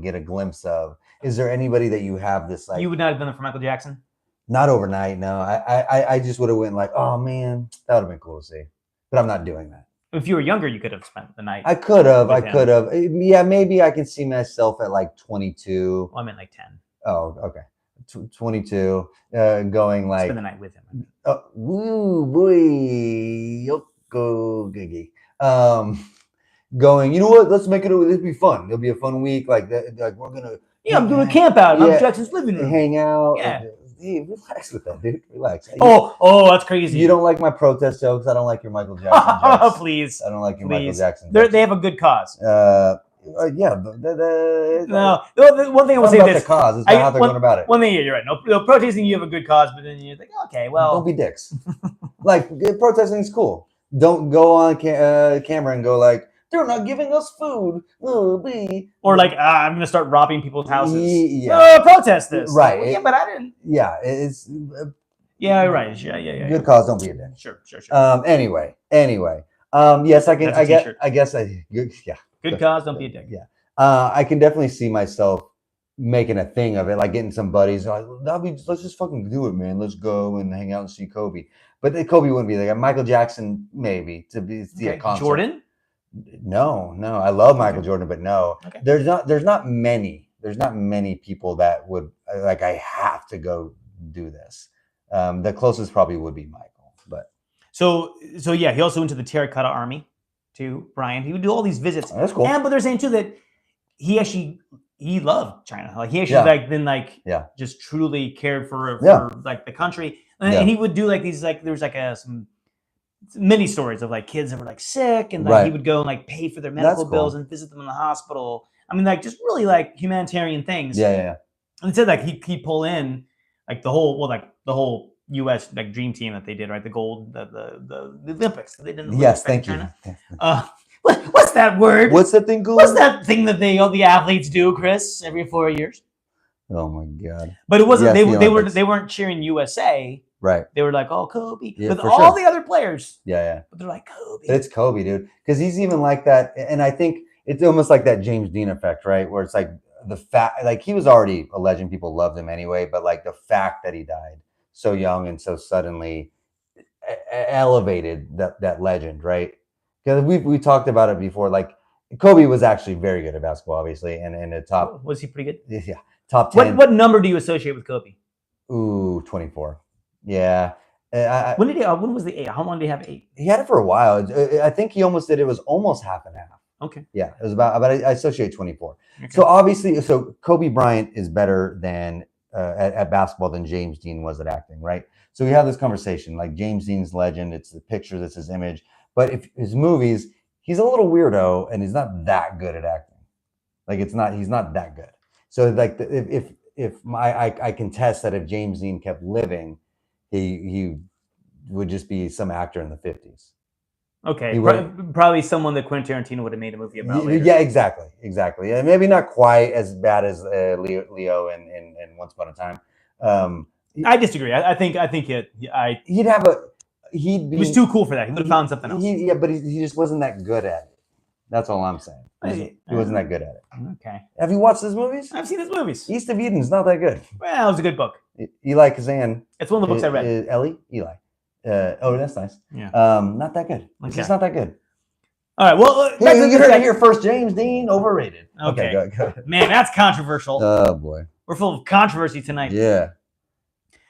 get a glimpse of. Is there anybody that you have this like? You would not have done it for Michael Jackson? Not overnight. No, I just would have went like, oh man, that would have been cool to see. But I'm not doing that. If you were younger, you could have spent the night. I could have. with I him. could have. Yeah, maybe I can see myself at like 22. Well, I meant like 10. Oh, okay. 22, going like Spend the night with him. woo boy, yoko gigi. Going, you know what? Let's make it. It'll be fun. It'll be a fun week. Like that. Like we're gonna. Yeah, I'm doing a camp out at Michael Yeah. Jackson's living room. Hang out. Yeah. Hey, relax with that, dude. Relax. Oh, that's crazy. You don't like my protest jokes. I don't like your Michael Jackson jokes. Please. I don't like your Please. Michael Jackson. They have a good cause. Yeah. No, the one thing I will say about this. the cause. It's not how they're going about it. One thing, you're right. No, protesting, you have a good cause, but then you think, okay, well. Don't be dicks. Like, protesting is cool. Don't go on camera and go like, they're not giving us food. Or like, I'm going to start robbing people's houses. Yeah. Protest this. Right. Well, yeah, but I didn't. Yeah, it's Yeah, you're right. Yeah. good cause. Don't be a dick. Sure. Anyway. Yes, I can. That's a t-shirt. I guess I. Yeah. Good cause, don't be a dick. Yeah. I can definitely see myself making a thing of it, like getting some buddies. Like, let's just fucking do it, man. Let's go and hang out and see Kobe. But Kobe wouldn't be there. Michael Jackson, maybe to see a concert. Jordan? No. I love Michael Jordan, but no. Okay. There's not many people that would like. I have to go do this. The closest probably would be Michael, but So yeah, he also went to the Terracotta Army too, Brian. He would do all these visits. Oh, that's cool. But they're saying too that he loved China. Like he actually just truly cared for like the country. And he would do like these there was like some mini stories of like kids that were like sick and like he would go and like pay for their medical bills and visit them in the hospital. I mean, like just really like humanitarian things. Yeah. And it said like he'd pull in like the whole U.S. like dream team that they did, right? The gold, the Olympics. They did. Yes, thank you. What's that word? What's that thing called? What's that thing that all the athletes do, Chris, every 4 years? Oh my god! But it wasn't. Yes, they weren't cheering USA. Right. They were like, "Oh, Kobe," Yeah, with for all sure. the other players. Yeah. But they're like Kobe. It's Kobe, dude, because he's even like that, and I think it's almost like that James Dean effect, right? Where it's like the fact, like he was already a legend, people loved him anyway, but like the fact that he died so young and so suddenly elevated that legend, right? Because we talked about it before. Like Kobe was actually very good at basketball, obviously, and in the top. Was he pretty good? Yeah, top 10. What number do you associate with Kobe? Ooh, 24. Yeah. When did he? When was the 8? How long did he have 8? He had it for a while. I think he almost did. It was almost half and half. Okay. Yeah, it was about. But I associate 24. Okay. So obviously, Kobe Bryant is better than at basketball than James Dean was at acting, right? So we have this conversation. Like James Dean's legend, it's the picture, that's his image. But if his movies, he's a little weirdo, and he's not that good at acting. Like he's not that good. So like I contest that if James Dean kept living, he would just be some actor in the 50s. Okay, probably someone that Quentin Tarantino would have made a movie about later. Yeah, exactly. Yeah, maybe not quite as bad as Leo and Once Upon a Time. I disagree. I think he'd have he was too cool for that. He would have found something else. But he just wasn't that good at it. That's all I'm saying. He wasn't that good at it. Okay. Have you watched his movies? I've seen his movies. East of Eden's not that good. Well, it was a good book. Eli Kazan. It's one of the books I read. Eli. Oh, that's nice. Yeah. Not that good. It's Okay. just not that good. All right. Well, You heard it here first. James Dean overrated. Okay. Go ahead. Man, that's controversial. Oh boy. We're full of controversy tonight. Yeah.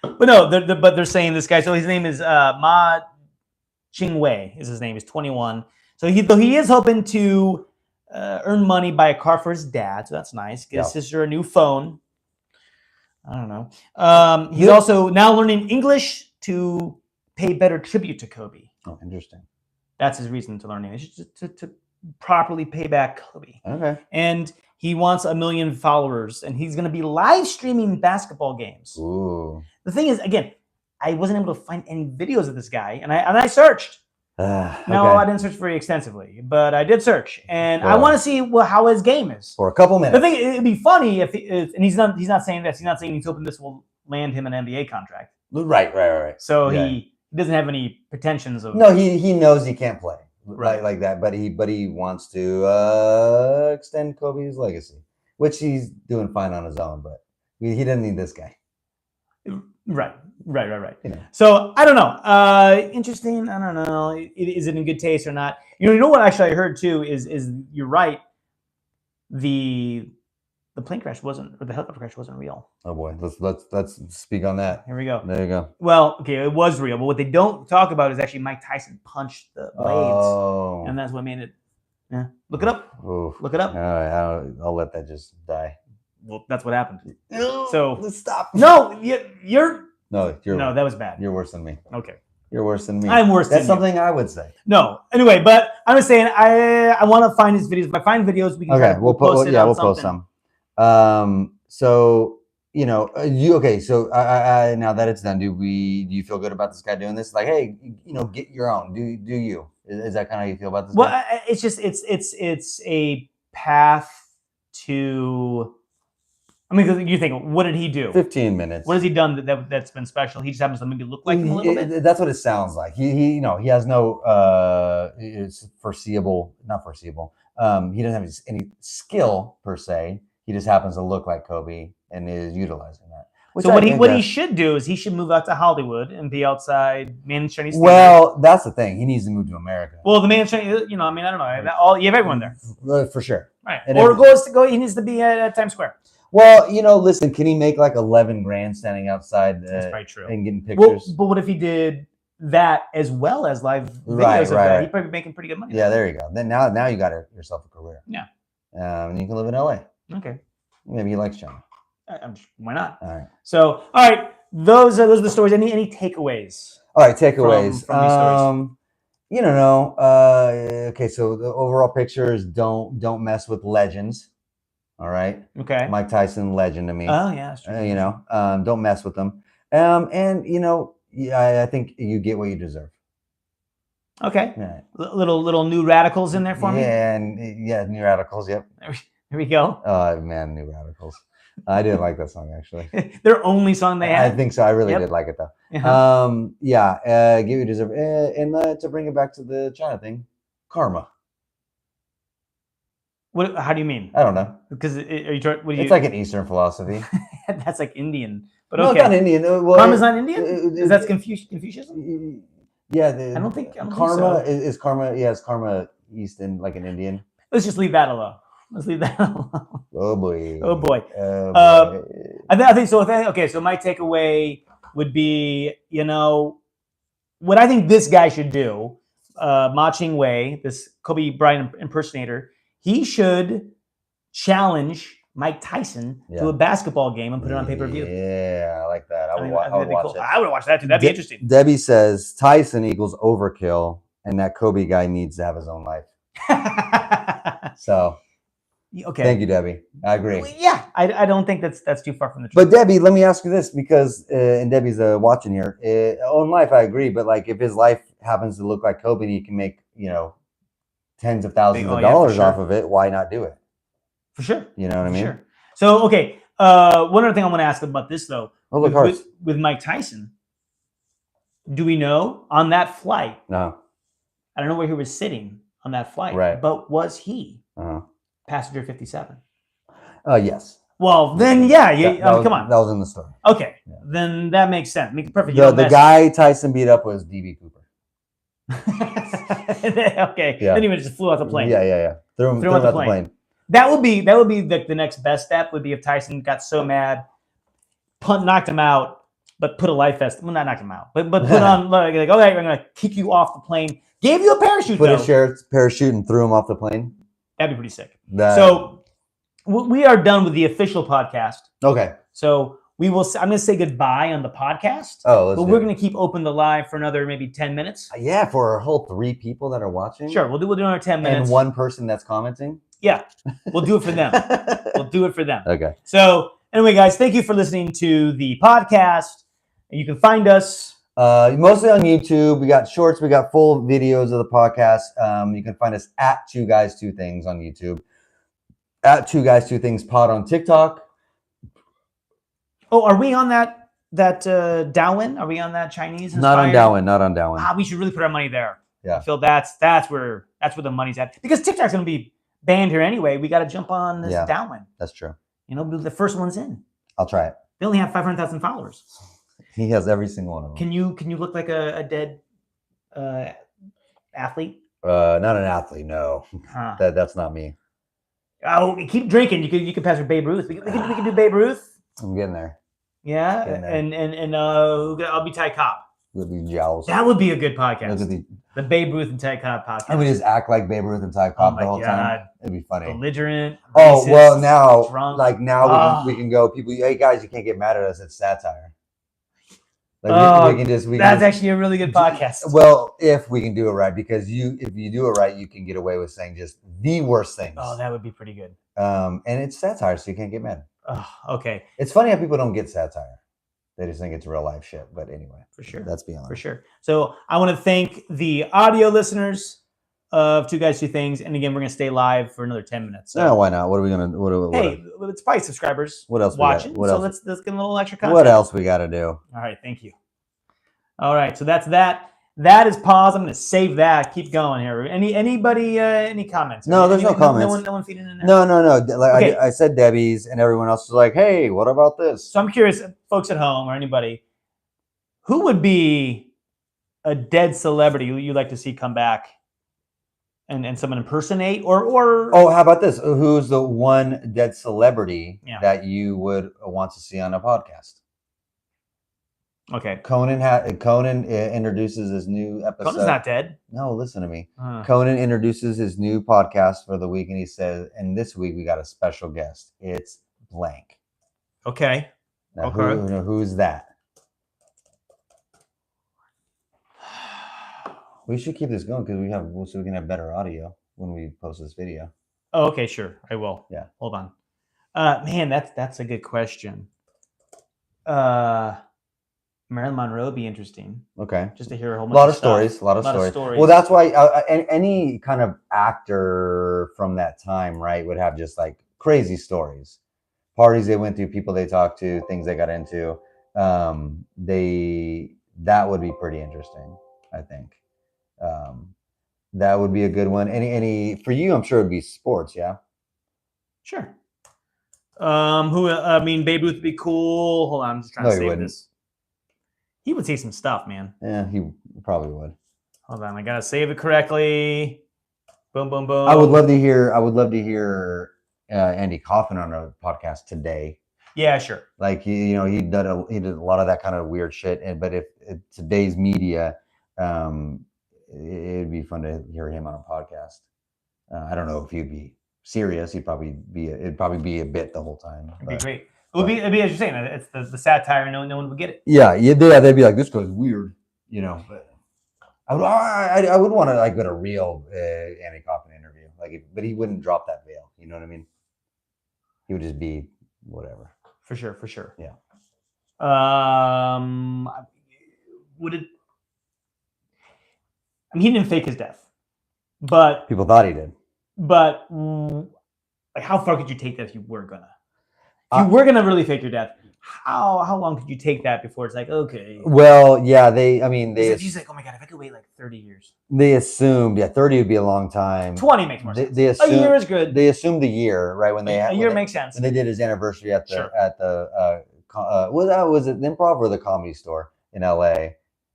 But no, they're saying this guy. So his name is Ma Ching-wei. Is his name? He's 21. So he is hoping to earn money, buy a car for his dad. So that's nice. Get his sister a new phone. I don't know. He's also now learning English to pay better tribute to Kobe. Oh, interesting. That's his reason to learn English, to properly pay back Kobe. Okay. And he wants 1 million followers, and he's going to be live streaming basketball games. Ooh. The thing is, again, I wasn't able to find any videos of this guy, and I searched. No, I didn't search very extensively, but I did search, and I want to see how his game is for a couple minutes. The thing, it'd be funny if and he's not saying this. He's not saying he's hoping this will land him an NBA contract. Right. So he doesn't have any pretensions of. No, he knows he can't play Right. that, but he wants to extend Kobe's legacy, which he's doing fine on his own. But he didn't need this guy. Right. You know. So I don't know. Interesting. I don't know. Is it in good taste or not? You know what? Actually, I heard too is you're right. The plane crash wasn't, or the helicopter crash wasn't real. Oh boy, let's speak on that. Here we go. There you go. Well, okay, it was real, but what they don't talk about is actually Mike Tyson punched the blades, and that's what made it. Yeah, look it up. Oof. Look it up. All right, I'll let that just die. Well, that's what happened. So stop. No, you're. No, that was bad. You're worse than me. Okay. You're worse than me. I'm worse than That's something I would say. No. Anyway, but I'm just saying I want to find his videos. If I find videos, we can try to post it. We'll post some. So you know, So I now that it's done, do you feel good about this guy doing this? Like, hey, you know, get your own. Do you? Is that kind of how you feel about this? Well, guy? it's just it's a path to. I mean, you think, what did he do? 15 minutes. What has he done that's been special? He just happens to maybe look like him a little bit. That's what it sounds like. He has no it's not foreseeable. He doesn't have any skill per se. He just happens to look like Kobe and is utilizing that. So what he should do is he should move out to Hollywood and be outside managed Chinese. Well, that's the thing. He needs to move to America. Well, the managed Chinese, I mean, I don't know. You have everyone there, for sure. Right? And Or he needs to be at Times Square. Well, listen, can he make like 11 grand standing outside That's probably true. and getting pictures? But what if he did that as well as live videos of that? He'd probably be making pretty good money. Yeah, there you go. Then now you got yourself a career. Yeah. And you can live in LA. Okay. Maybe he likes China. Why not? All right. So, all right, those are the stories. Any takeaways? All right, takeaways. From these stories. Okay, so the overall picture is don't mess with legends. All right. Okay. Mike Tyson, legend to me. Oh yeah, that's true. Don't mess with them. I think you get what you deserve. Okay. Yeah. Little new radicals in there for me. Yeah, New Radicals. Yep. There we go. Oh man, New Radicals. I didn't like that song actually. Their only song they had. I think so. I really did like it though. Uh-huh. Get what you deserve. And to bring it back to the China thing, karma. What? How do you mean? I don't know. Because are you trying? It's like an Eastern philosophy. That's like Indian. But no, okay. it's not Indian. Well, Karma's not Indian? Is that Confucianism? Yeah. I don't think karma so. is karma. Yeah, is karma Eastern like an Indian? Let's just leave that alone. Oh boy. Oh boy. Oh boy. I think so. Okay, so my takeaway would be, what I think this guy should do, Ma Ching-wei, this Kobe Bryant impersonator, he should challenge Mike Tyson to a basketball game and put it on pay-per-view. Yeah, I like that. I would watch it. I would watch that too. That'd be interesting. Debbie says Tyson equals overkill, and that Kobe guy needs to have his own life. So, okay. Thank you, Debbie. I agree. Well, yeah, I don't think that's too far from the truth. But Debbie, let me ask you this, because and Debbie's watching here. Own life, I agree, but like if his life happens to look like Kobe, and he can make tens of thousands of dollars off of it, why not do it? For sure. You know what I mean? Sure. So, okay. One other thing I want to ask about this, though. Oh, look, with Mike Tyson, do we know on that flight? No. I don't know where he was sitting on that flight. Right. But was he passenger 57? Yes. Well, then, yeah. Come on. That was in the story. Okay. Yeah. Then that makes sense. Makes perfect. The guy Tyson beat up was DB Cooper. Okay. Yeah. Then he just flew out the plane. Yeah. Threw him out the plane. That would be the next best step. Would be if Tyson got so mad, knocked him out, but put a life vest. Well, not knocked him out, but put on like okay, I'm gonna kick you off the plane. Gave you a parachute. Put a parachute and threw him off the plane. That'd be pretty sick. So we are done with the official podcast. Okay. So we will. I'm gonna say goodbye on the podcast. Oh, but we're gonna keep open the live for another maybe 10 minutes. Yeah, for our whole 3 people that are watching. Sure, we'll do another 10 minutes. And 1 person that's commenting. Yeah, we'll do it for them. We'll do it for them. Okay. So anyway, guys, thank you for listening to the podcast. And you can find us. Mostly on YouTube. We got shorts. We got full videos of the podcast. You can find us at 2 Guys 2 Things on YouTube. At 2 Guys 2 Things Pod on TikTok. Oh, are we on that Douyin? Are we on that Chinese? Not on inspired? Douyin. Not on Douyin. We should really put our money there. Yeah. I feel that's where the money's at, because TikTok's going to be banned here anyway. We got to jump on this Douyin. That's true. You know, the first one's in. I'll try it. They only have 500,000 followers. He has every single one of them. Can you look like a dead athlete? Not an athlete. No, Huh. that's not me. Oh, keep drinking. You can pass for Babe Ruth. We can do Babe Ruth. I'm getting there. Yeah, Getting there. and I'll be Ty Cobb. With these jowls. That would be a good podcast. Look at The Babe Ruth and Ty Cobb podcast. and we just act like Babe Ruth and Ty Oh Cobb my the whole God. time. It'd be funny. Belligerent. Oh racist, well, now drunk. we can go. People, hey guys, you can't get mad at us. It's satire. Like we can just. That's actually a really good podcast. Well, if we can do it right, because if you do it right, you can get away with saying just the worst things. Oh, that would be pretty good. And it's satire, so you can't get mad. Oh, okay, It's funny how people don't get satire. They just think it's real life shit. But anyway, for sure. That's beyond. For sure. So I want to thank the audio listeners of 2 Guys 2 Things, and again, we're gonna stay live for another 10 minutes. So, No, why not? What are we gonna? hey, it's probably subscribers. What else we got? watching? What so else? let's get a little extra content. What else we got to do? All right, thank you. All right, so that's that. That is pause. I'm going to save that. Keep going here. Anybody? Any comments? No, there's no comments. No one feeding in there. No. Like Okay. I said, Debbie's, and everyone else was like, "Hey, what about this?" So I'm curious, folks at home or anybody, who would be a dead celebrity who you'd like to see come back and someone impersonate or Oh, how about this? Who's the one dead celebrity Yeah. that you would want to see on a podcast? Okay. Conan introduces his new episode. Conan's not dead. No, listen to me. Huh. Conan introduces his new podcast for the week, and he says, "And this week we got a special guest. It's blank." Okay. Now, Okay. who's that? We should keep this going because so we can have better audio when we post this video. Oh, okay, sure. I will. Yeah. Hold on. Man, that's a good question. Marilyn Monroe would be interesting, Okay. just to hear a whole A bunch lot of of stories. A lot of stories. stories. Well, that's why any kind of actor from that time, right, would have just like crazy stories, parties they went to, people they talked to, things they got into. That would be pretty interesting, I think. That would be a good one. Any for you? I'm sure it'd be sports. Yeah. Sure. Babe Ruth would be cool. Hold on, I'm just trying No, to he save wouldn't. this. He would say some stuff, man. Yeah, he probably would. Hold on, I gotta save it correctly. Boom, boom, boom. I would love to hear Andy Kaufman on a podcast today. Yeah, sure. Like he did a lot of that kind of weird shit. But if today's media, it'd be fun to hear him on a podcast. I don't know if he'd be serious. It'd probably be a bit the whole time. It'd be great. It'd be as you're saying. It's the satire. No one would get it. Yeah, they'd be like, this guy's weird, But I would want to like go to a real Andy Kaufman interview, but he wouldn't drop that veil. You know what I mean? He would just be whatever. For sure. Yeah. Would it? I mean, he didn't fake his death, but People thought he did. like, how far could you take that if you were gonna? If you were gonna really fake your death, how long could you take that before it's like, okay? Well, yeah, She's like, oh my god, if I could wait like 30 years. they assumed 30 would be a long time. 20 makes more sense. They A year is good. They assumed a year, right? When A year makes sense. And they did his anniversary at the Sure. was it the Improv or the Comedy Store in LA?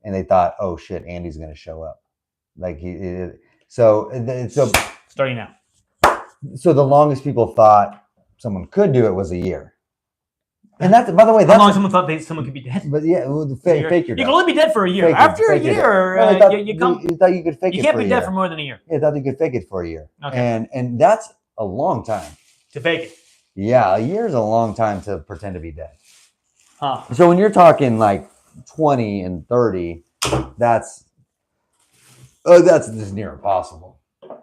And they thought, oh shit, Andy's gonna show up. Like so Starting now. So the longest people thought someone could do it was a year. And that's, by the way, How that's long someone thought someone could be dead? but yeah, fake your You death. can only be dead for a year. Fake it, After a fake it. year, No, they thought you thought you could fake you it can't for be a dead year. for more than a year. Yeah, they thought you could fake it for a year. Okay. And that's a long time. To fake it. Yeah, a year is a long time to pretend to be dead. Huh. So when you're talking like 20 and 30, that's just near impossible.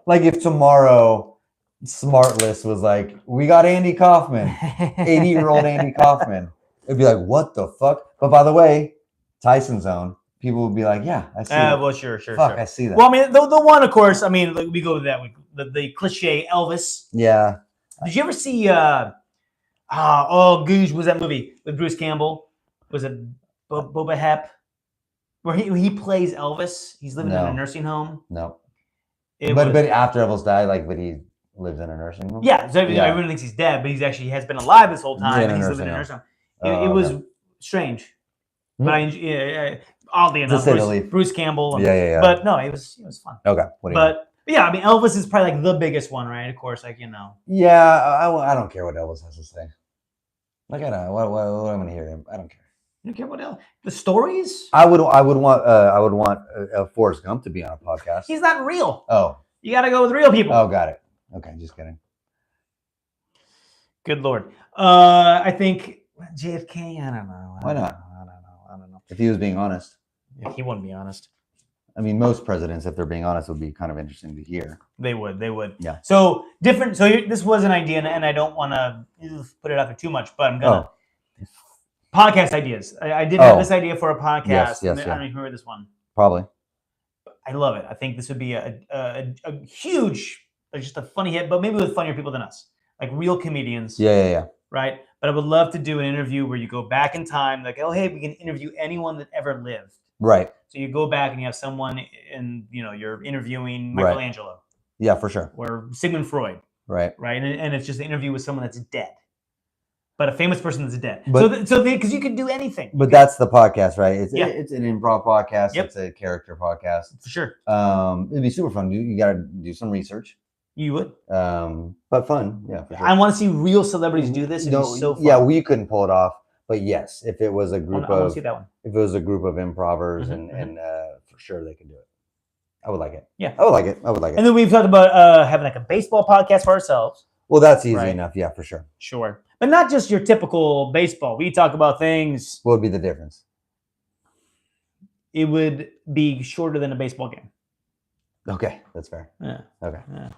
Like if tomorrow Smartlist was like, we got Andy Kaufman, 80-year-old Andy Kaufman. It'd be like, what the fuck? But by the way, Tyson zone, people would be like, "Yeah, I see." it. Well, sure. Fuck, I see that. Well, I mean, the one, of course. I mean, like, we go with that. The cliche Elvis. Yeah. Did you ever see? Goose, was that movie with Bruce Campbell? Was it Boba Hep? Where he plays Elvis. He's living in No. a nursing home. No. It But was- after Elvis died, like, but he lives in a nursing home. yeah, so Yeah. everyone thinks he's dead, but he's actually has been alive this whole time, In a and he's nursing living in a home. nursing home. It Oh, was okay. strange, Hmm. but oddly enough, say the least. Bruce Campbell. Yeah. But no, it was fun. Okay. What do you? But yeah, I mean, Elvis is probably like the biggest one, right? Of course, like Yeah, I don't care what Elvis has to say. Like, I don't know what I'm gonna hear him. I don't care. You don't care what else? The stories? I would want Forrest Gump to be on a podcast. He's not real. Oh. You got to go with real people. Oh, got it. Okay, just kidding. Good Lord. I think JFK. I don't know. Why not? I don't know. If he was being honest. Yeah, he wouldn't be honest. I mean, most presidents, if they're being honest, would be kind of interesting to hear. They would. Yeah. So different. So this was an idea, and I don't want to put it out there too much, but I'm gonna podcast ideas. I did have this idea for a podcast. Yes, and I yeah. don't even remember this one. Probably. I love it. I think this would be a huge, like just a funny hit, but maybe with funnier people than us, like real comedians. Yeah. Right. But I would love to do an interview where you go back in time, like, oh, hey, we can interview anyone that ever lived. Right. So you go back and you have someone, and you're interviewing Right. Michelangelo Yeah, for sure. or Sigmund Freud, Right. right? And it's just an interview with someone that's dead, but a famous person that's dead. But- so because you could do anything. But that's the podcast, right? It's Yeah. it's an improv podcast. Yep. It's a character podcast. For sure, It'd be super fun. You got to do some research. you would. But fun. Yeah. For sure. I want to see real celebrities do this. It'd be so fun. Yeah, we couldn't pull it off. But yes, if it was a I group want to of see that one. if it was a group of improvers Mhm, and for sure they could do it. I would like it. Yeah. I would like it. I would like it. And then we've talked about having like a baseball podcast for ourselves. Well, that's easy Right. enough. Yeah, for sure. Sure. But not just your typical baseball. We talk about things. What would be the difference? It would be shorter than a baseball game. Okay, that's fair. Yeah. Okay. Yeah.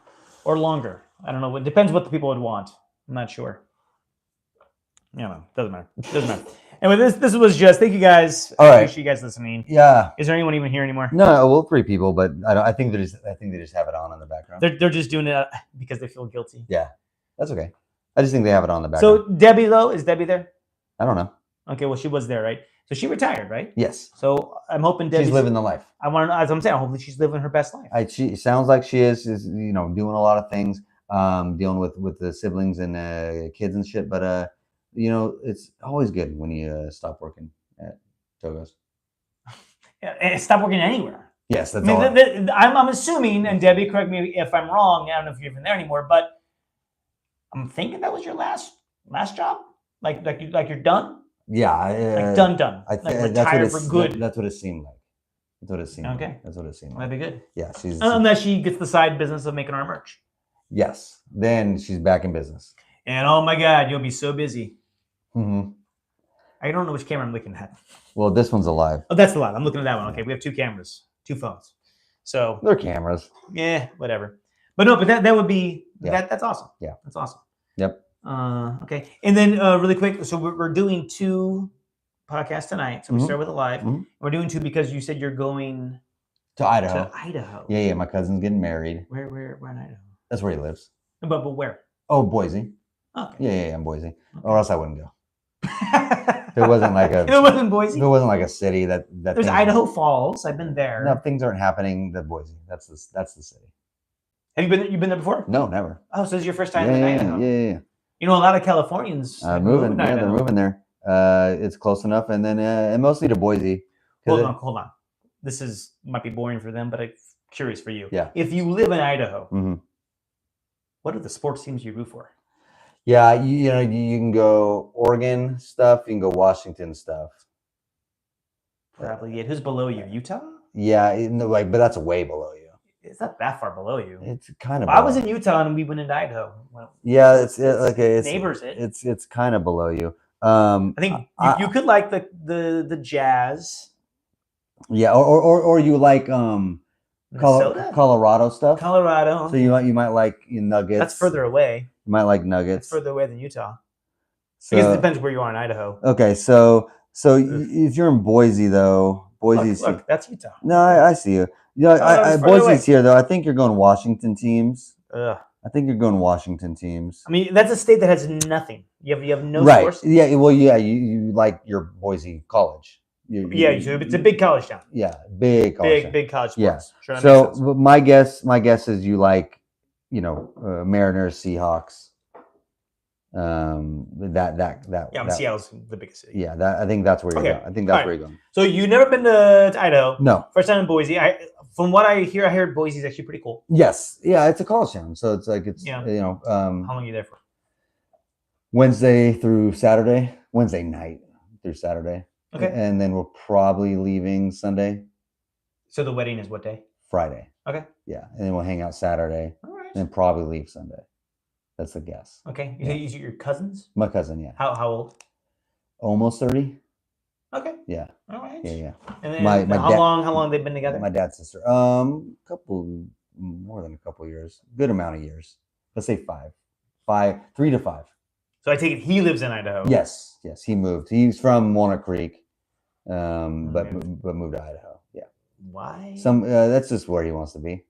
Or longer. I don't know. It depends what the people would want. I'm not sure. Doesn't matter. Anyway, this was just, thank you guys. All I right. appreciate you guys listening. Yeah. Is there anyone even here anymore? No, well, 3 people, but I think they just have it on in the background. They're just doing it because they feel guilty. Yeah, that's okay. I just think they have it on the background. So Debbie, though, is Debbie there? I don't know. Okay, well, she was there, right? So she retired, right? Yes, So I'm hoping Debbie's she's living the life. I want to know, as I'm saying, hopefully she's living her best life. She sounds like she is doing a lot of things, dealing with the siblings and kids and shit. But it's always good when you stop working at Togo's. Yeah, stop working anywhere. Yes, I that's mean, all. I'm assuming, and Debbie, correct me if I'm wrong. I don't know if you're even there anymore, but I'm thinking that was your last job. Like you're done. Yeah, Done. I Like think retired for good. That's what it seemed like. That's what it seemed Okay. like. That's what it seemed That'd like. be good. Yeah, she's Unless she gets the side business of making our merch. yes. Then she's back in business. And oh my God, you'll be so busy. Hmm. I don't know which camera I'm looking at. Well, this one's alive. Oh, that's the lot. I'm looking at that one. Okay, we have 2 cameras, 2 phones. So They're cameras. yeah, whatever. But no, but that would be Yeah. that's awesome. Yeah. That's awesome. Yep. Okay, and then really quick, so we're doing 2 podcasts tonight. So we Mhm. start with a live. Mhm. We're doing 2 because you said you're going To Idaho. to Idaho. Yeah. My cousin's getting married. Where in Idaho? That's where he lives. But where? Oh, Boise. Okay. Yeah, in Boise. Or else I wouldn't go. If it wasn't like If it wasn't Boise. if it wasn't like a city that There's things- Idaho Falls. I've been there. No, things aren't happening. The Boise. That's the city. Have you been? You've been there before? No, never. Oh, so this is your first Yeah, time in yeah, Idaho. yeah. You know, a lot of Californians like, move Moving. to Yeah, they're Idaho. moving there. It's close enough, and then and mostly to Boise. 'Cause Hold on. This might be boring for them, but I'm curious for you. Yeah. If you live in Idaho, Mhm. what are the sports teams you root for? Yeah, you can go Oregon stuff. You can go Washington stuff. Probably. Who's below you? Utah? Yeah, but that's way below you. It's not that far below you. It's kind of. I was in Utah and we went into Idaho. Well, Yeah, it's neighbors. It's kind of below you. I think you could like the Jazz. Yeah, or you like Minnesota, Colorado stuff. Colorado. So you might like Nuggets. That's further away. You might like That's Nuggets. further away than Utah. I So, guess it depends where you are in Idaho. okay, so So if you're in Boise, though, Boise's Look, that's Utah. no, I see you. Yeah, it's further Boise's away. here though. I think you're going Washington teams. Ugh. I think you're going Washington teams. I mean, that's a state that has nothing. You have no Right. source. Yeah. Well, yeah. You like your Boise college. Yeah, so it's a big college town. Yeah, big college. Big college sports. Yeah. Sure, that makes sense. So my guess is you like, Mariners, Seahawks. That. Yeah, Seattle's the biggest city. Yeah, I think that's where you're Okay. going. I think that's All where you're going. So you've never been to Idaho? No. First time in Boise. From what I hear, I heard Boise's actually pretty cool. Yes. Yeah, it's a college town, so it's like Yeah. How How long are you there for? Wednesday through Saturday, Wednesday night through Saturday. Okay. And then we're probably leaving Sunday, So the wedding is what day? Friday. Okay. Yeah, and then we'll hang out Saturday, All right. and then probably leave Sunday. That's the guess. Okay. Yeah. You your cousins? My cousin, yeah, How old? almost 30. Okay. Yeah, All right. yeah. And then My how dad- long they've been together? My dad's sister. More than a couple years. Good amount of years. Let's say 3 to 5. So I take it he lives in Idaho. Yes, he moved. He's from Walnut Creek, but Moved. moved to Idaho. Yeah, Why? that's just where he wants to be.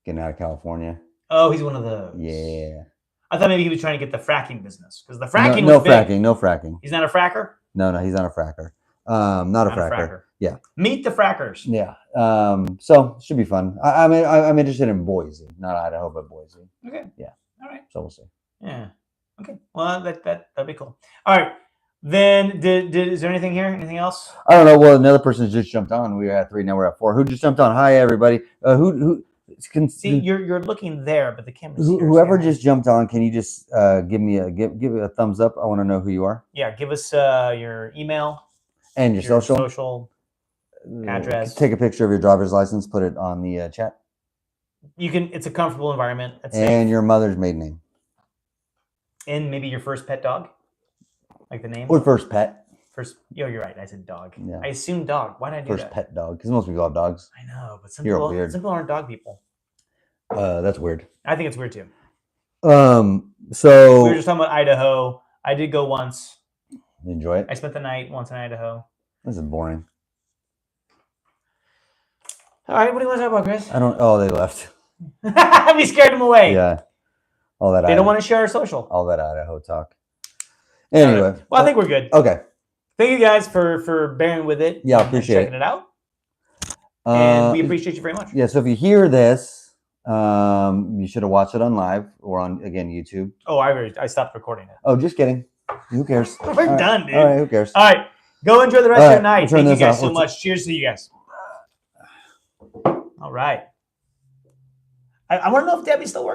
Getting out of California. Oh, he's one of those. Yeah. I thought maybe he was trying to get the fracking business because the fracking No was big. fracking. No fracking. He's not a fracker. No, he's not a fracker. Not a Not fracker. Yeah. Meet the frackers. Yeah. So should be fun. I'm interested in Boise, not Idaho, but Boise. Okay. Yeah. All right. So we'll see. Yeah. Okay. Well, that'd be cool. All right. Then is there anything here? Anything else? I don't know. Well, another person just jumped on. We were at 3, now we're at 4. Who just jumped on? Hi, everybody. Who can See, you're looking there, but the camera's here. whoever so- just jumped on? Can you just give me a thumbs up? I want to know who you are Yeah, give us your email, and your social address. address. Take a picture of your driver's license. Put it on the chat. You can. It's a comfortable environment. It's And your mother's maiden name and maybe your first pet dog, like the name. or first pet. First. You're right. I said dog. Yeah. I assumed dog. Why did I do First that? pet dog, because most people have dogs. I know, but some You're people, weird. some people aren't dog people. That's weird. I think it's weird too. So We were just talking about Idaho. I did go once. enjoy it. I spent the night once in Idaho. This is boring. All right, what do you want to talk about, Chris? I don't. Oh, they left. We scared them away. Yeah. All that. They don't want to share our social. all that Idaho talk. Anyway. Well, I think we're good. Okay. Thank you guys for bearing with it. Yeah, and appreciate checking it out. Uh, And we appreciate you very much. Yeah. So if you hear this, you should have watched it on live or on YouTube. Oh, I stopped recording it. Oh, just kidding. Who cares? We're All right. done, dude. All right. Who cares? All right. Go enjoy the rest All of right, your night. we'll turn Thank you this guys off. so We'll much. Cheers to you guys. All right. I want to know if Debbie's still working.